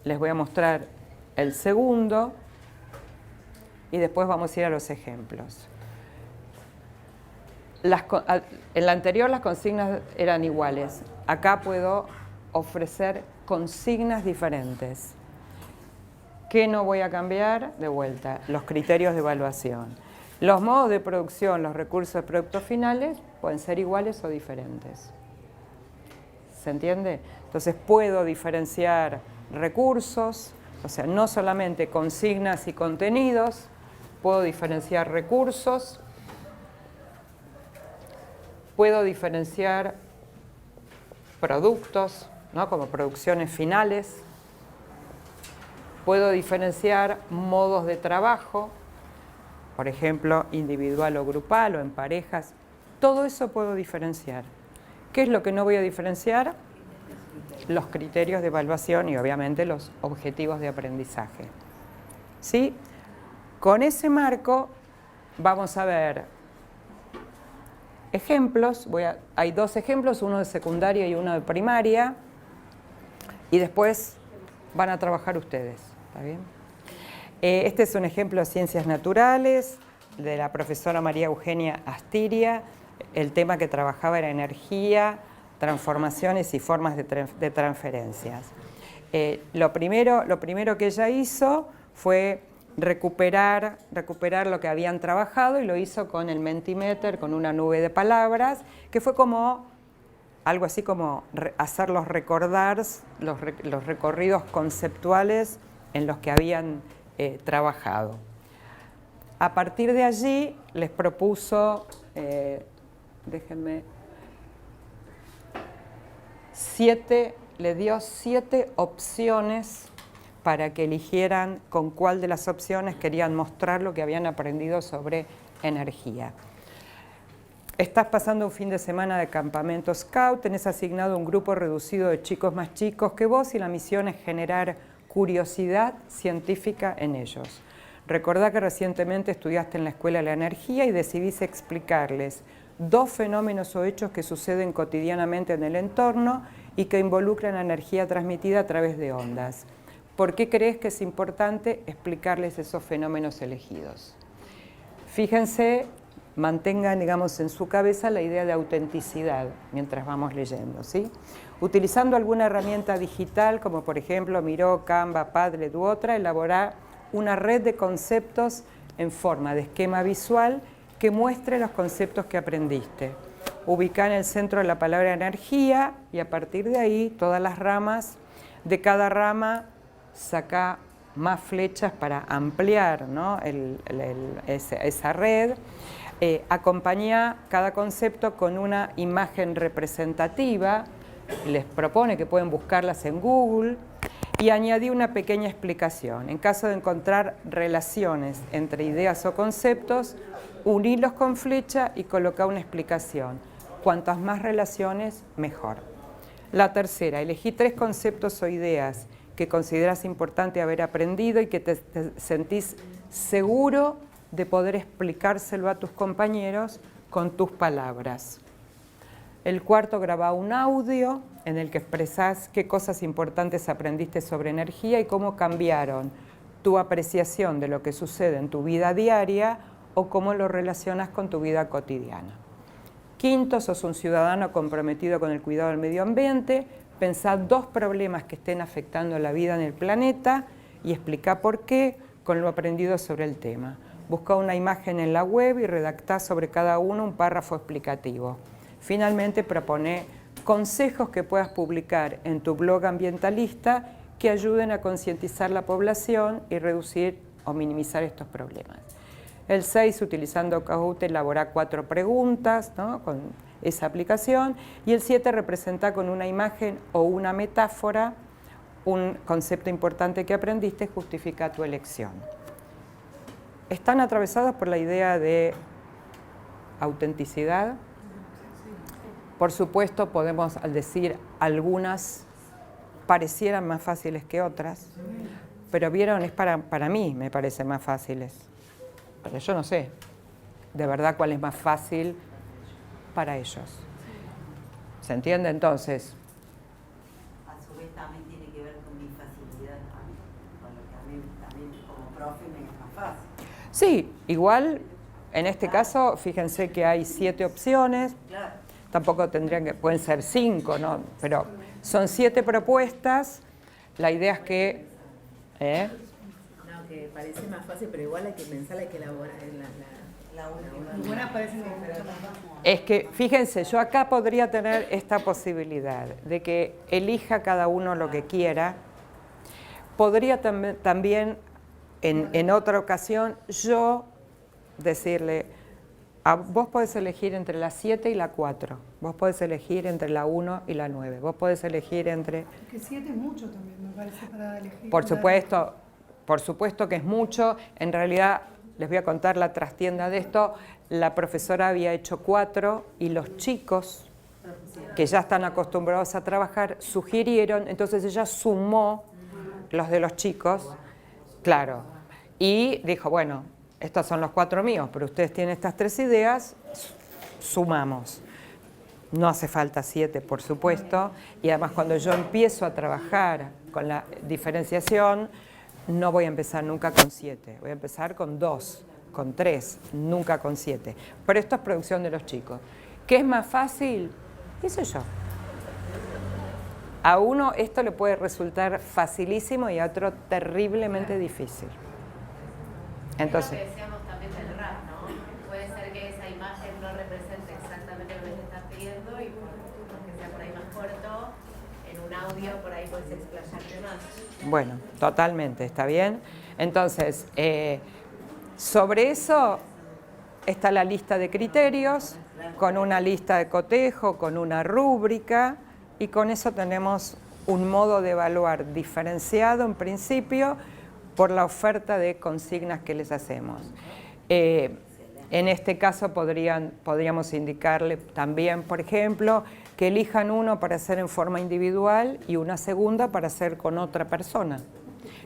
Les voy a mostrar el segundo y después vamos a ir a los ejemplos. En la anterior las consignas eran iguales. Acá puedo ofrecer consignas diferentes. ¿Qué no voy a cambiar? De vuelta, los criterios de evaluación. Los modos de producción, los recursos de productos finales pueden ser iguales o diferentes. ¿Se entiende? Entonces puedo diferenciar recursos, o sea, no solamente consignas y contenidos, puedo diferenciar recursos, puedo diferenciar productos, ¿no? Como producciones finales, puedo diferenciar modos de trabajo, por ejemplo, individual o grupal o en parejas, todo eso puedo diferenciar. ¿Qué es lo que no voy a diferenciar? Los criterios de evaluación y obviamente los objetivos de aprendizaje. ¿Sí? Con ese marco vamos a ver ejemplos. Hay 2 ejemplos, uno de secundaria y uno de primaria, y después van a trabajar ustedes. ¿Está bien? Este es un ejemplo de ciencias naturales de la profesora María Eugenia Astiria. El tema que trabajaba era energía, transformaciones y formas de transferencias. Lo primero que ella hizo fue recuperar lo que habían trabajado y lo hizo con el Mentimeter, con una nube de palabras, que fue como algo así como hacerlos recordar los recorridos conceptuales en los que habían trabajado. A partir de allí les propuso, le dio 7 opciones para que eligieran con cuál de las opciones querían mostrar lo que habían aprendido sobre energía. Estás pasando un fin de semana de campamento Scout, tenés asignado un grupo reducido de chicos más chicos que vos y la misión es generar curiosidad científica en ellos. Recordá que recientemente estudiaste en la Escuela de la Energía y decidís explicarles 2 fenómenos o hechos que suceden cotidianamente en el entorno y que involucran la energía transmitida a través de ondas. ¿Por qué crees que es importante explicarles esos fenómenos elegidos? Fíjense, mantengan, digamos, en su cabeza la idea de autenticidad mientras vamos leyendo, ¿sí? Utilizando alguna herramienta digital, como por ejemplo Miro, Canva, Padlet u otra, elaborar una red de conceptos en forma de esquema visual que muestre los conceptos que aprendiste. Ubica en el centro de la palabra energía y a partir de ahí todas las ramas, de cada rama saca más flechas para ampliar, ¿no? esa red. Acompañá cada concepto con una imagen representativa, les propone que pueden buscarlas en Google, y añadí una pequeña explicación. En caso de encontrar relaciones entre ideas o conceptos, unilos con flecha y coloca una explicación. Cuantas más relaciones, mejor. La tercera, elegí 3 conceptos o ideas que consideras importante haber aprendido y que te sentís seguro de poder explicárselo a tus compañeros con tus palabras. El cuarto, graba un audio en el que expresás qué cosas importantes aprendiste sobre energía y cómo cambiaron tu apreciación de lo que sucede en tu vida diaria o cómo lo relacionas con tu vida cotidiana. Quinto, sos un ciudadano comprometido con el cuidado del medio ambiente. Pensá 2 problemas que estén afectando la vida en el planeta y explica por qué con lo aprendido sobre el tema. Busca una imagen en la web y redactá sobre cada uno un párrafo explicativo. Finalmente, propone consejos que puedas publicar en tu blog ambientalista que ayuden a concientizar la población y reducir o minimizar estos problemas. El 6, utilizando Kahoot, elabora 4 preguntas, ¿no?, con esa aplicación. Y el 7, representa con una imagen o una metáfora un concepto importante que aprendiste y justifica tu elección. Están atravesados por la idea de autenticidad. Por supuesto, podemos decir algunas parecieran más fáciles que otras, pero vieron, es para mí me parecen más fáciles. Pero yo no sé de verdad cuál es más fácil para ellos. ¿Se entiende entonces? A su vez también tiene que ver con mi facilidad, con lo que a mí también como profe me es más fácil. Sí, igual en este caso, fíjense que hay 7 opciones. Claro. Tampoco tendrían que, pueden ser 5, ¿no? Pero son 7 propuestas. La idea es que... No, que parece más fácil, pero igual hay que pensar, hay que elaborar la última. Buenas parecen mucho más fácil. Es que, fíjense, yo acá podría tener esta posibilidad de que elija cada uno lo que quiera. Podría también en otra ocasión, yo decirle, vos podés elegir entre la 7 y la 4, vos podés elegir entre la 1 y la 9, vos podés elegir entre... Que 7 es mucho también, me parece, para elegir. Por supuesto que es mucho. En realidad, les voy a contar la trastienda de esto. La profesora había hecho 4 y los chicos, que ya están acostumbrados a trabajar, sugirieron, entonces ella sumó los de los chicos, claro, y dijo, bueno, estos son los 4 míos, pero ustedes tienen estas 3 ideas, sumamos. No hace falta 7, por supuesto, y además cuando yo empiezo a trabajar con la diferenciación, no voy a empezar nunca con 7, voy a empezar con 2, con 3, nunca con 7. Pero esto es producción de los chicos. ¿Qué es más fácil? ¿Qué sé yo? A uno esto le puede resultar facilísimo y a otro terriblemente difícil. Entonces, es lo que decíamos también del rap, ¿no? Puede ser que esa imagen no represente exactamente lo que te estás pidiendo y porque sea por ahí más corto, en un audio por ahí puedes explayarte más. bueno, totalmente, ¿está bien? Entonces, sobre eso está la lista de criterios, con una lista de cotejo, con una rúbrica, y con eso tenemos un modo de evaluar diferenciado en principio, por la oferta de consignas que les hacemos. En este caso podríamos indicarle también, por ejemplo, que elijan uno para hacer en forma individual y una segunda para hacer con otra persona.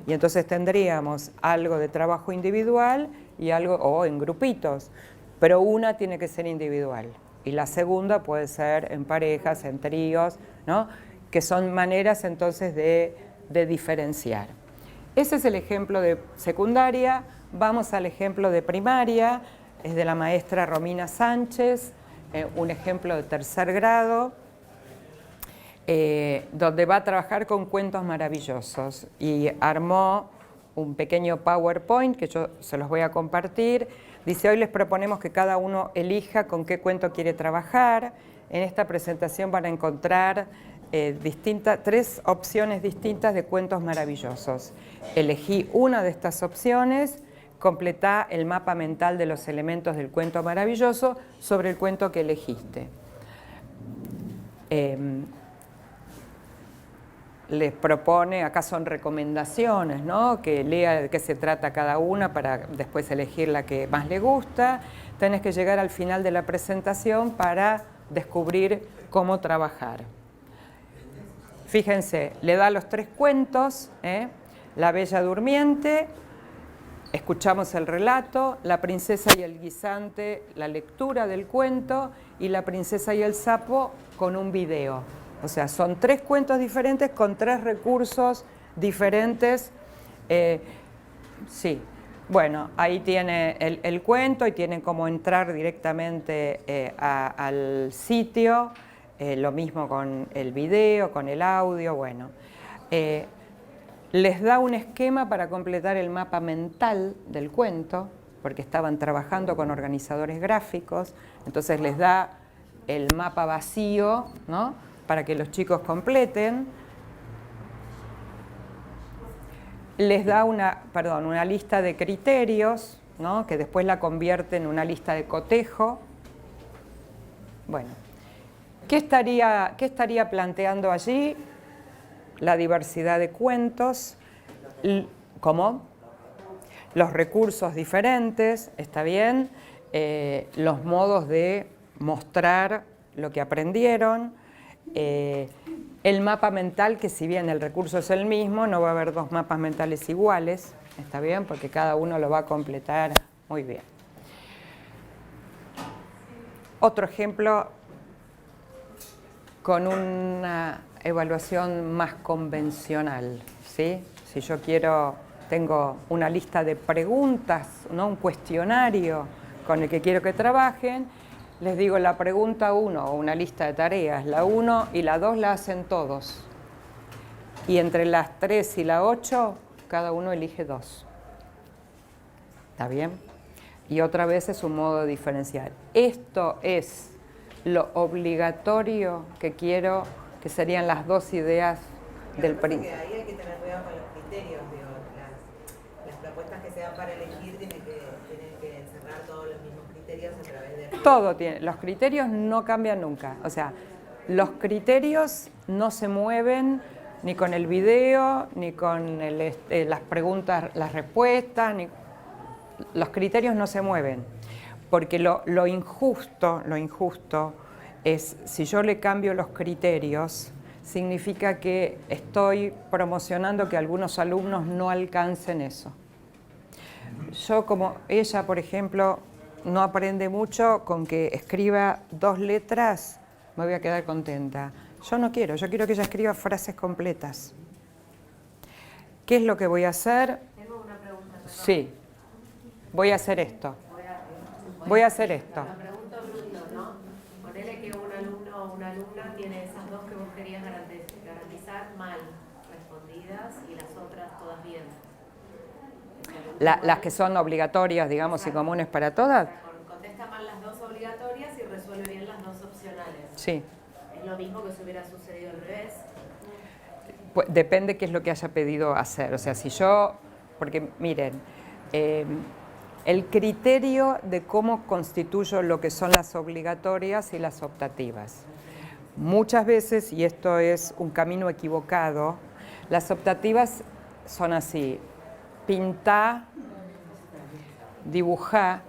Y entonces tendríamos algo de trabajo individual y algo, o en grupitos, pero una tiene que ser individual y la segunda puede ser en parejas, en tríos, ¿no? Que son maneras entonces de diferenciar. Ese es el ejemplo de secundaria. Vamos al ejemplo de primaria, es de la maestra Romina Sánchez, un ejemplo de 3er grado, donde va a trabajar con cuentos maravillosos y armó un pequeño PowerPoint que yo se los voy a compartir. Dice, hoy les proponemos que cada uno elija con qué cuento quiere trabajar. En esta presentación van a encontrar 3 opciones distintas de cuentos maravillosos. Elegí una de estas opciones, completá el mapa mental de los elementos del cuento maravilloso sobre el cuento que elegiste. Les propone, acá son recomendaciones, ¿no? Que lea de qué se trata cada una para después elegir la que más le gusta. Tenés que llegar al final de la presentación para descubrir cómo trabajar. Fíjense, le da los 3 cuentos, La Bella Durmiente, escuchamos el relato, La Princesa y el Guisante, la lectura del cuento, y La Princesa y el Sapo con un video. O sea, son 3 cuentos diferentes con 3 recursos diferentes. Sí, bueno, ahí tiene el cuento y tienen cómo entrar directamente al sitio. Lo mismo con el video, con el audio, bueno. Les da un esquema para completar el mapa mental del cuento, porque estaban trabajando con organizadores gráficos, entonces les da el mapa vacío, ¿no?, para que los chicos completen. Les da una lista de criterios, ¿no?, que después la convierte en una lista de cotejo. Bueno, ¿qué estaría planteando allí? La diversidad de cuentos, ¿cómo? Los recursos diferentes, ¿está bien? Los modos de mostrar lo que aprendieron, el mapa mental, que si bien el recurso es el mismo, no va a haber 2 mapas mentales iguales, ¿está bien? Porque cada uno lo va a completar muy bien. Otro ejemplo con una evaluación más convencional, ¿sí? Si yo tengo una lista de preguntas, ¿no?, un cuestionario con el que quiero que trabajen, les digo la pregunta 1 o una lista de tareas, la 1 y la 2 la hacen todos. Y entre las 3 y la 8, cada uno elige 2. ¿Está bien? Y otra vez es un modo diferencial. Esto es lo obligatorio que quiero, que serían las 2 ideas del principio. Ahí hay que tener cuidado con los criterios, digo, las propuestas que se dan para elegir tienen que encerrar todos los mismos criterios a través de... Todo tiene, los criterios no cambian nunca, o sea, los criterios no se mueven ni con el video, ni con las preguntas, las respuestas, los criterios no se mueven, porque lo injusto es, si yo le cambio los criterios, significa que estoy promocionando que algunos alumnos no alcancen eso. Yo, como ella, por ejemplo, no aprende mucho con que escriba 2 letras, me voy a quedar contenta. Yo no quiero, yo quiero que ella escriba frases completas. ¿Qué es lo que voy a hacer? Tengo una pregunta. Sí, voy a hacer esto. Voy a hacer esto. La pregunta bruto, ¿no? Ponele que un alumno o una alumna tiene esas 2 que vos querías garantizar mal respondidas y las otras todas bien. Las que son obligatorias, digamos, y comunes para todas. Contesta mal las 2 obligatorias y resuelve bien las 2 opcionales. Sí. ¿Es lo mismo que si hubiera sucedido al revés? Pues depende qué es lo que haya pedido hacer. O sea, si yo, porque miren, el criterio de cómo constituyo lo que son las obligatorias y las optativas. Muchas veces, y esto es un camino equivocado, las optativas son así: pintá, dibujá,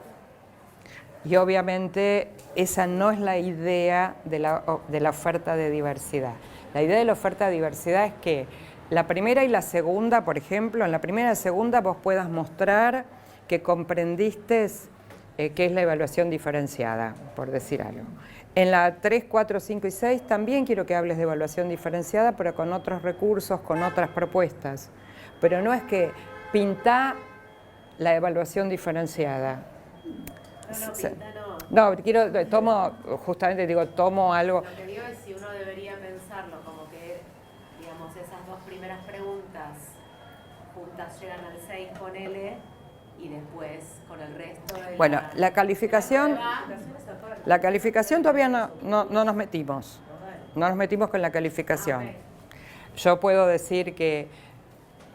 y obviamente esa no es la idea de la oferta de diversidad. La idea de la oferta de diversidad es que la primera y la segunda, por ejemplo, en la primera y la segunda vos puedas mostrar que comprendiste qué es la evaluación diferenciada, por decir algo. En la 3, 4, 5 y 6 también quiero que hables de evaluación diferenciada, pero con otros recursos, con otras propuestas. Pero no es que pintá la evaluación diferenciada. No, tomo algo. Lo que digo es si uno debería pensarlo como que, digamos, esas 2 primeras preguntas juntas llegan al 6, ponele, y después con el resto de bueno, la calificación todavía no nos metimos. No nos metimos con la calificación. Yo puedo decir que,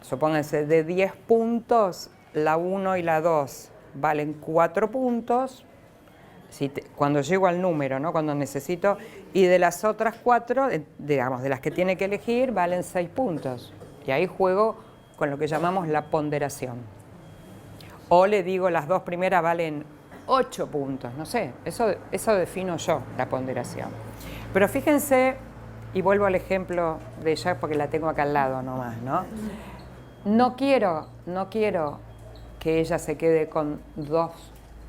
supónganse, de 10 puntos, la 1 y la 2 valen 4 puntos, cuando llego al número, ¿no? Cuando necesito, y de las otras 4, digamos, de las que tiene que elegir, valen 6 puntos. Y ahí juego con lo que llamamos la ponderación. O le digo, las 2 primeras valen 8 puntos, no sé, eso defino yo, la ponderación. Pero fíjense, y vuelvo al ejemplo de ella porque la tengo acá al lado nomás, ¿no? No quiero que ella se quede con 2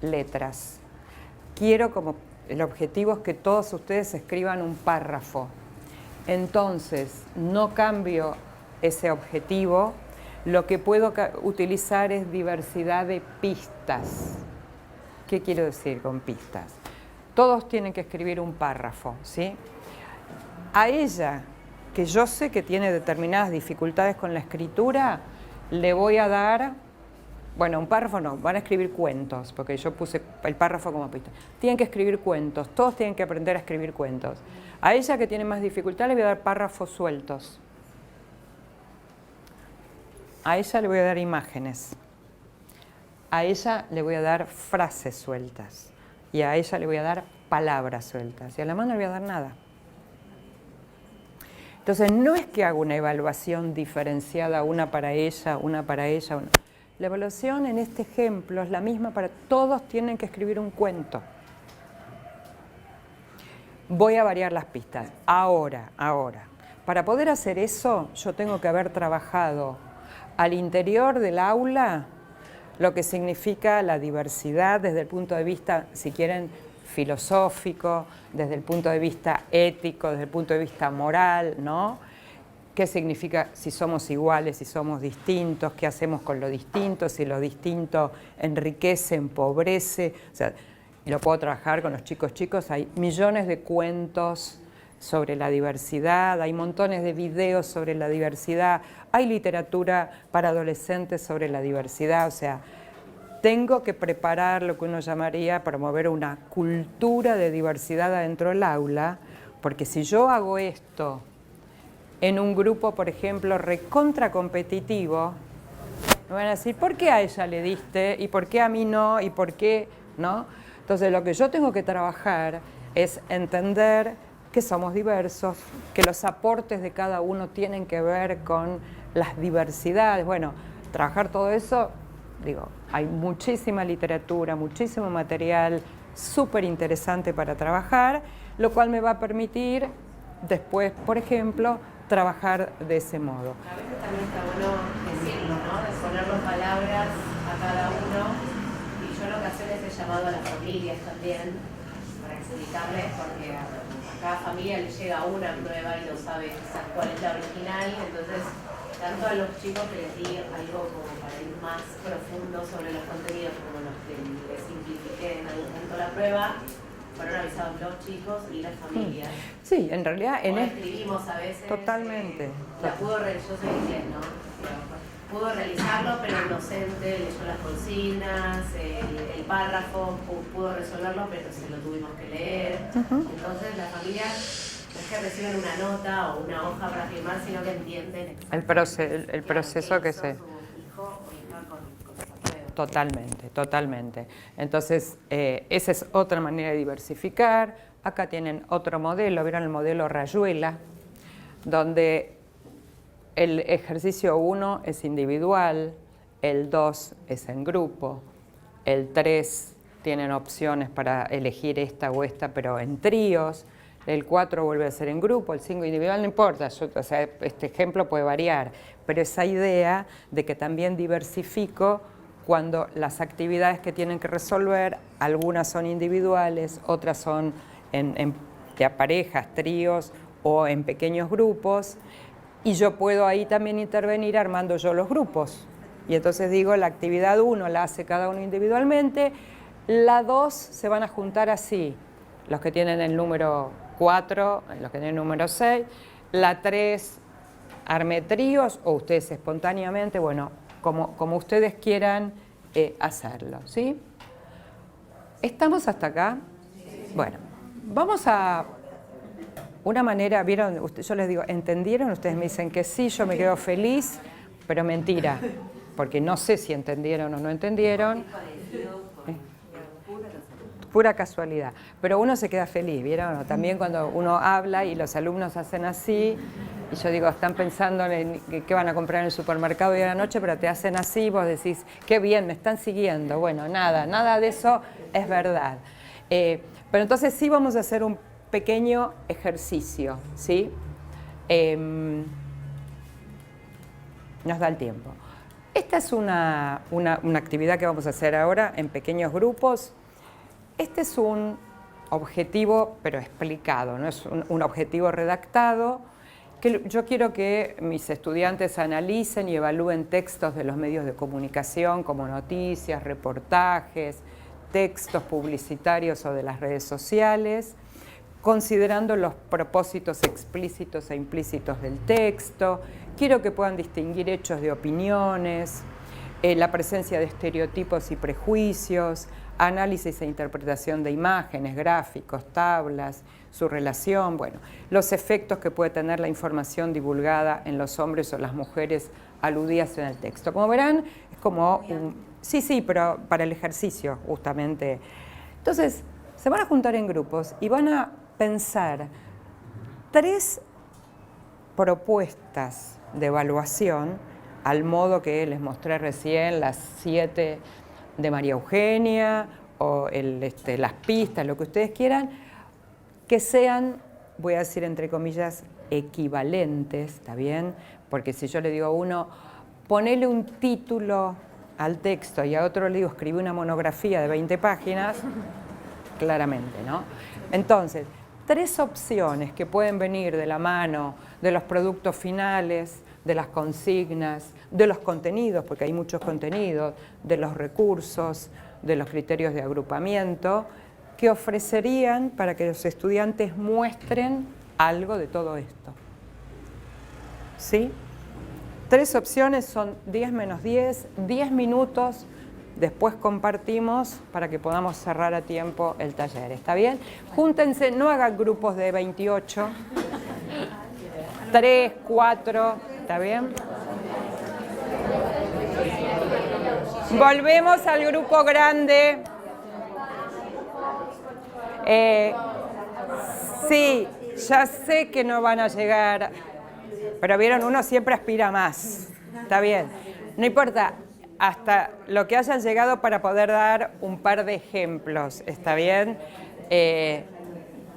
letras. Quiero, como el objetivo es que todos ustedes escriban un párrafo. Entonces, no cambio ese objetivo. Lo que puedo utilizar es diversidad de pistas. ¿Qué quiero decir con pistas? Todos tienen que escribir un párrafo, ¿sí? A ella, que yo sé que tiene determinadas dificultades con la escritura, le voy a dar, bueno, un párrafo no, van a escribir cuentos, porque yo puse el párrafo como pista. Tienen que escribir cuentos, todos tienen que aprender a escribir cuentos. A ella, que tiene más dificultad, le voy a dar párrafos sueltos. A ella le voy a dar imágenes. A ella le voy a dar frases sueltas. Y a ella le voy a dar palabras sueltas. Y a la mano no le voy a dar nada. Entonces, no es que haga una evaluación diferenciada, una para ella, una para ella. La evaluación en este ejemplo es la misma para todos, tienen que escribir un cuento. Voy a variar las pistas. Ahora. Para poder hacer eso, yo tengo que haber trabajado al interior del aula lo que significa la diversidad desde el punto de vista, si quieren, filosófico, desde el punto de vista ético, desde el punto de vista moral, ¿no? ¿Qué significa si somos iguales, si somos distintos? ¿Qué hacemos con lo distinto? Si lo distinto enriquece, empobrece. O sea, y lo puedo trabajar con los chicos. Hay millones de cuentos sobre la diversidad, hay montones de videos sobre la diversidad, hay literatura para adolescentes sobre la diversidad. O sea, tengo que preparar lo que uno llamaría promover una cultura de diversidad adentro del aula, porque si yo hago esto en un grupo, por ejemplo, recontra competitivo, me van a decir, ¿por qué a ella le diste? ¿Y por qué a mí no? ¿Y por qué no? Entonces, lo que yo tengo que trabajar es entender que somos diversos, que los aportes de cada uno tienen que ver con las diversidades. Bueno, trabajar todo eso, digo, hay muchísima literatura, muchísimo material súper interesante para trabajar, lo cual me va a permitir después, por ejemplo, trabajar de ese modo. A veces también está bueno decirlo, ¿no? De ponerle palabras a cada uno. Y yo en ocasiones he llamado a las familias también para explicarles, porque a cada familia le llega una prueba y no sabe quizás cuál es la original. Entonces, tanto a los chicos que les di algo como para ir más profundo sobre los contenidos, como los que les simplifiqué en algún punto la prueba, fueron avisados los chicos y las familias. Sí, en realidad escribimos a veces. Totalmente. Yo soy inglés, ¿no? Pudo realizarlo, pero el docente leyó las consignas, el párrafo, pudo resolverlo, pero se lo tuvimos que leer. Entonces la familia no es que reciben una nota o una hoja para firmar, sino que entienden el proceso que se... Totalmente. Entonces, esa es otra manera de diversificar. Acá tienen otro modelo, ¿vieron el modelo Rayuela? Donde el ejercicio 1 es individual, el 2 es en grupo, el 3 tienen opciones para elegir esta o esta, pero en tríos, el 4 vuelve a ser en grupo, el 5 individual, no importa, o sea, este ejemplo puede variar, pero esa idea de que también diversifico cuando las actividades que tienen que resolver, algunas son individuales, otras son de parejas, tríos o en pequeños grupos, y yo puedo ahí también intervenir armando yo los grupos. Y entonces digo, la actividad 1 la hace cada uno individualmente, la 2 se van a juntar así, los que tienen el número 4, los que tienen el número 6, la 3 arme tríos o ustedes espontáneamente, bueno, como ustedes quieran hacerlo, ¿sí? ¿Estamos hasta acá? Bueno, vamos a una manera, ¿vieron? Yo les digo, ¿entendieron? Ustedes me dicen que sí, yo me quedo feliz, pero mentira. porque no sé si entendieron o no entendieron. Pura casualidad. Pero uno se queda feliz, ¿vieron? También cuando uno habla y los alumnos hacen así, y yo digo, están pensando en qué van a comprar en el supermercado hoy a la noche, pero te hacen así, vos decís, qué bien, me están siguiendo. Bueno, nada de eso es verdad. Pero entonces sí vamos a hacer un pequeño ejercicio, ¿sí? Nos da el tiempo. Esta es una actividad que vamos a hacer ahora en pequeños grupos. Este es un objetivo, pero explicado, no es un objetivo redactado, que yo quiero que mis estudiantes analicen y evalúen textos de los medios de comunicación como noticias, reportajes, textos publicitarios o de las redes sociales, considerando los propósitos explícitos e implícitos del texto. Quiero que puedan distinguir hechos de opiniones, la presencia de estereotipos y prejuicios, análisis e interpretación de imágenes, gráficos, tablas, su relación, bueno, los efectos que puede tener la información divulgada en los hombres o las mujeres aludidas en el texto. Como verán, es como un... Sí, pero para el ejercicio, justamente. Entonces, se van a juntar en grupos y van a pensar 3 propuestas de evaluación, al modo que les mostré recién, las 7 de María Eugenia, o las pistas, lo que ustedes quieran, que sean, voy a decir entre comillas, equivalentes, ¿está bien? Porque si yo le digo a uno, ponele un título al texto, y a otro le digo, escribí una monografía de 20 páginas, claramente, ¿no? Entonces, 3 opciones que pueden venir de la mano de los productos finales, de las consignas, de los contenidos, porque hay muchos contenidos, de los recursos, de los criterios de agrupamiento, que ofrecerían para que los estudiantes muestren algo de todo esto. ¿Sí? 3 opciones son 10 menos 10, 10 minutos, después compartimos para que podamos cerrar a tiempo el taller. ¿Está bien? Júntense, no hagan grupos de 28, 3, 4, ¿está bien? Volvemos al grupo grande. Sí, ya sé que no van a llegar, pero vieron, uno siempre aspira más. Está bien. No importa, hasta lo que hayan llegado para poder dar un par de ejemplos. ¿Está bien?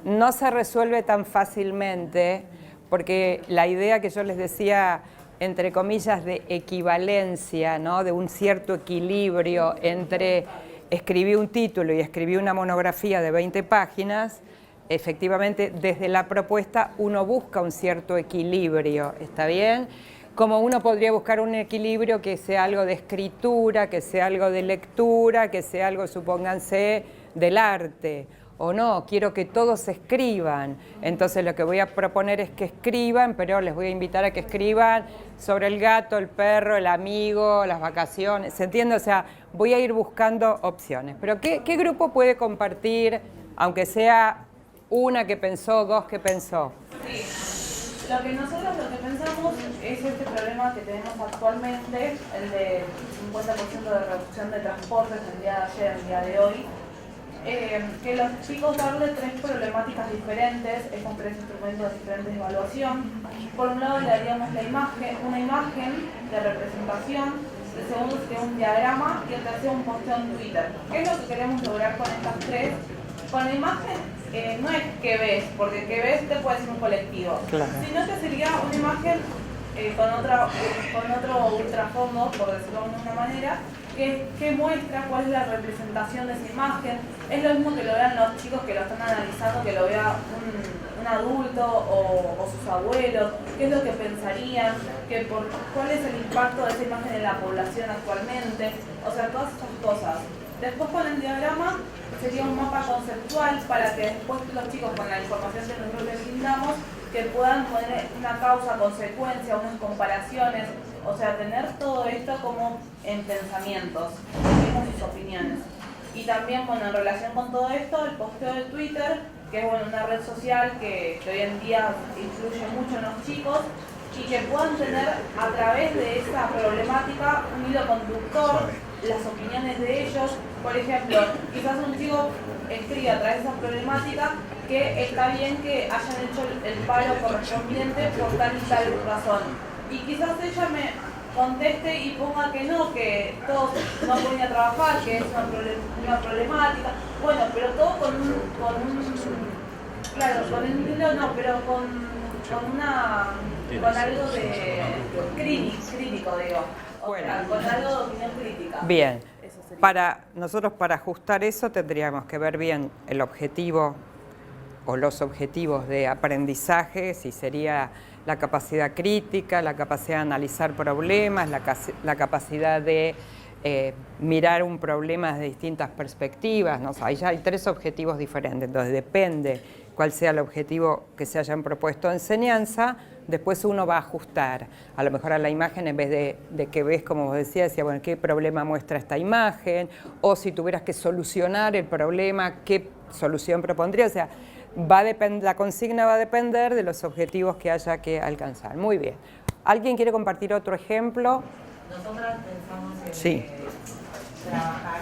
No se resuelve tan fácilmente, porque la idea que yo les decía, entre comillas, de equivalencia, ¿no? De un cierto equilibrio entre escribí un título y escribí una monografía de 20 páginas, efectivamente desde la propuesta uno busca un cierto equilibrio, ¿está bien? Como uno podría buscar un equilibrio que sea algo de escritura, que sea algo de lectura, que sea algo, supónganse, del arte. O no, quiero que todos escriban. Entonces lo que voy a proponer es que escriban, pero les voy a invitar a que escriban sobre el gato, el perro, el amigo, las vacaciones. ¿Se entiende? O sea, voy a ir buscando opciones. Pero ¿qué grupo puede compartir, aunque sea una que pensó, 2 que pensó? Sí. Lo que pensamos es este problema que tenemos actualmente, el de 50% de reducción de transportes el día de ayer, el día de hoy. Que los chicos darle 3 problemáticas diferentes, con 3 instrumentos diferentes de evaluación. Por un lado le daríamos una imagen de representación, el segundo sería un diagrama y el tercero un posteo en Twitter. ¿Qué es lo que queremos lograr con estas 3? Con la imagen no es qué ves, porque qué ves te puede ser un colectivo, claro, sino que sería una imagen con otro ultrafondo, por decirlo de alguna manera, que muestra cuál es la representación de esa imagen. Es lo mismo que lo vean los chicos que lo están analizando, que lo vea un adulto o sus abuelos, qué es lo que pensarían, cuál es el impacto de esa imagen en la población actualmente, o sea, todas esas cosas. Después con el diagrama sería un mapa conceptual para que después los chicos, con la información que nosotros les brindamos, que puedan poner una causa, consecuencia, unas comparaciones, o sea, tener todo esto como en pensamientos, sus opiniones. Y también, bueno, en relación con todo esto, el posteo de Twitter, que es bueno, una red social que hoy en día influye mucho en los chicos, y que puedan tener a través de esa problemática un hilo conductor, las opiniones de ellos. Por ejemplo, quizás un chico escribe a través de esa problemática que está bien que hayan hecho el paro correspondiente por tal y tal razón. Y quizás ella me conteste y ponga que no, que todos no pueden ir a trabajar, que es una problemática. Bueno, pero todo con un claro, con el hilo no, pero con algo de crítico, digo. Bueno. Con algo de opinión crítica. Bien. Nosotros para ajustar eso tendríamos que ver bien el objetivo o los objetivos de aprendizaje, si sería la capacidad crítica, la capacidad de analizar problemas, la capacidad de mirar un problema desde distintas perspectivas, ¿no? O sea, ahí ya hay 3 objetivos diferentes, entonces depende cuál sea el objetivo que se hayan propuesto de enseñanza, después uno va a ajustar, a lo mejor a la imagen en vez de que ves, como vos decías, decía, bueno, ¿qué problema muestra esta imagen? O si tuvieras que solucionar el problema, ¿qué solución propondría? O sea, la consigna va a depender de los objetivos que haya que alcanzar. Muy bien. ¿Alguien quiere compartir otro ejemplo? Nosotras pensamos en Sí. trabajar,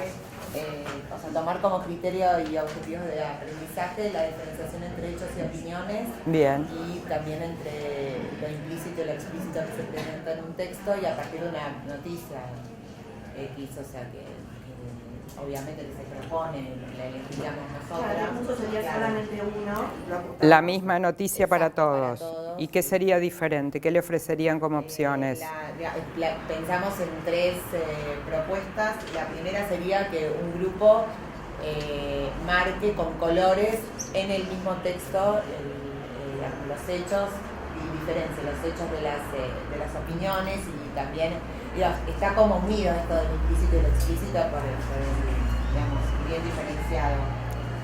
o sea, tomar como criterio y objetivos de aprendizaje la diferenciación entre hechos y opiniones. Bien. Y también entre lo implícito y lo explícito que se presenta en un texto y a partir de una noticia X, o sea que obviamente que se propone, la elegiríamos nosotros. Claro, eso sería solamente uno. La misma noticia para todos. ¿Y qué sería diferente? ¿Qué le ofrecerían como opciones? Pensamos en 3 propuestas. La primera sería que un grupo marque con colores en el mismo texto los hechos y diferencie los hechos de las opiniones y también está como unido esto del implícito y lo explícito por digamos, bien diferenciado.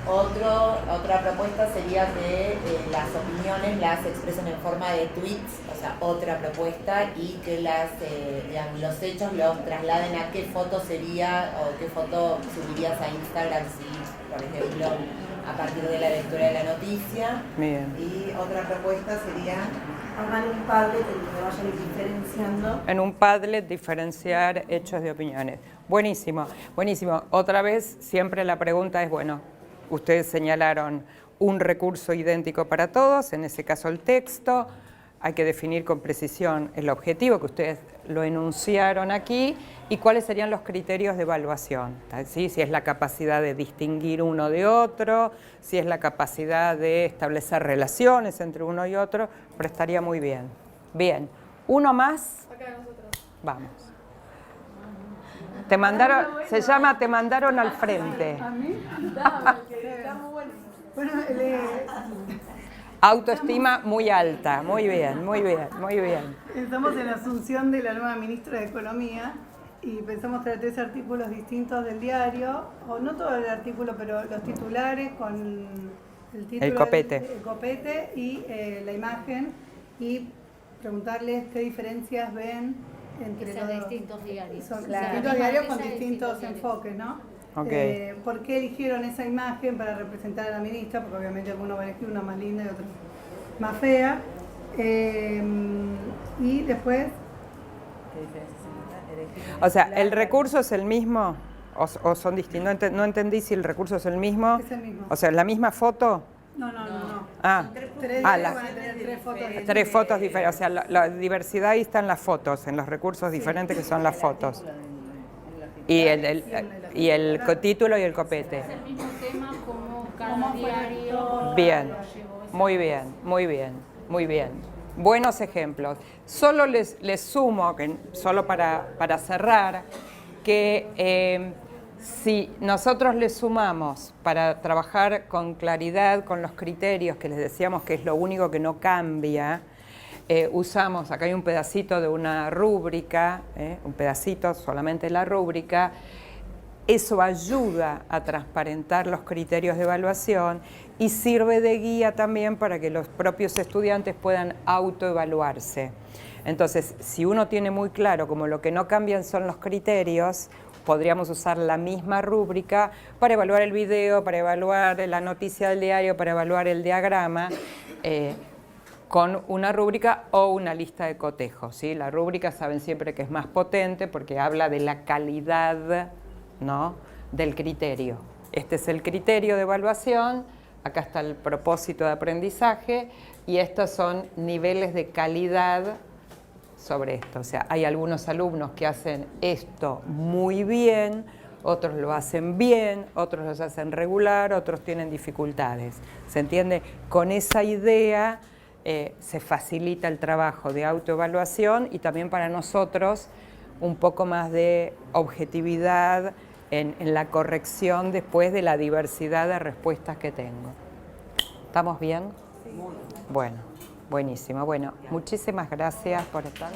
Otra propuesta sería que las opiniones las expresen en forma de tweets, o sea, otra propuesta, y que digamos, los hechos los trasladen a qué foto sería o qué foto subirías a Instagram si, por ejemplo, a partir de la lectura de la noticia. Bien. Y otra propuesta sería hagan un Padlet en donde vayan diferenciando. En un Padlet diferenciar hechos de opiniones. Buenísimo, buenísimo. Otra vez, siempre la pregunta es, bueno, ustedes señalaron un recurso idéntico para todos, en ese caso el texto. Hay que definir con precisión el objetivo, que ustedes lo enunciaron aquí, y cuáles serían los criterios de evaluación. ¿Sí? Si es la capacidad de distinguir uno de otro, si es la capacidad de establecer relaciones entre uno y otro, pero estaría muy bien. Bien, ¿uno más? Vamos. Te mandaron, se llama Te mandaron al frente. ¿A mí? Estamos buenos. Bueno, Autoestima muy alta, muy bien, muy bien, muy bien. estamos en la asunción de la nueva ministra de Economía y pensamos traer 3 artículos distintos del diario, o no todo el artículo, pero los titulares con el título, El copete. el copete y la imagen, y preguntarles qué diferencias ven entre Son los distintos diarios. Son Claro. distintos diarios con Esa de distintos distintos enfoques, ¿no? Okay. ¿Por qué eligieron esa imagen para representar a la ministra? Porque obviamente alguno va a elegir una más linda y otra más fea. Y después... O sea, ¿el recurso es el mismo o son distintos? No entendí si el recurso es el mismo. Es el mismo. O sea, ¿la misma foto? No. Ah, Tres ah, van a tener 3 fotos. 3 fotos diferentes. O sea, la diversidad ahí está en las fotos, en los recursos diferentes que son las fotos. Y el título y el copete. Es el mismo tema como cada diario. Bien, muy bien, muy bien, muy bien. Buenos ejemplos. Solo les sumo, solo para cerrar, que si nosotros les sumamos para trabajar con claridad con los criterios, que les decíamos que es lo único que no cambia, usamos, acá hay un pedacito de una rúbrica, un pedacito solamente de la rúbrica, eso ayuda a transparentar los criterios de evaluación y sirve de guía también para que los propios estudiantes puedan autoevaluarse. Entonces, si uno tiene muy claro como lo que no cambian son los criterios, podríamos usar la misma rúbrica para evaluar el video, para evaluar la noticia del diario, para evaluar el diagrama. con una rúbrica o una lista de cotejo, ¿sí? La rúbrica saben siempre que es más potente porque habla de la calidad, ¿no?, del criterio. Este es el criterio de evaluación, acá está el propósito de aprendizaje y estos son niveles de calidad sobre esto. O sea, hay algunos alumnos que hacen esto muy bien, otros lo hacen bien, otros los hacen regular, otros tienen dificultades. ¿Se entiende? Con esa idea se facilita el trabajo de autoevaluación y también para nosotros un poco más de objetividad en la corrección después de la diversidad de respuestas que tengo. ¿Estamos bien? Muy bien. Bueno, buenísimo. Bueno, muchísimas gracias por estar.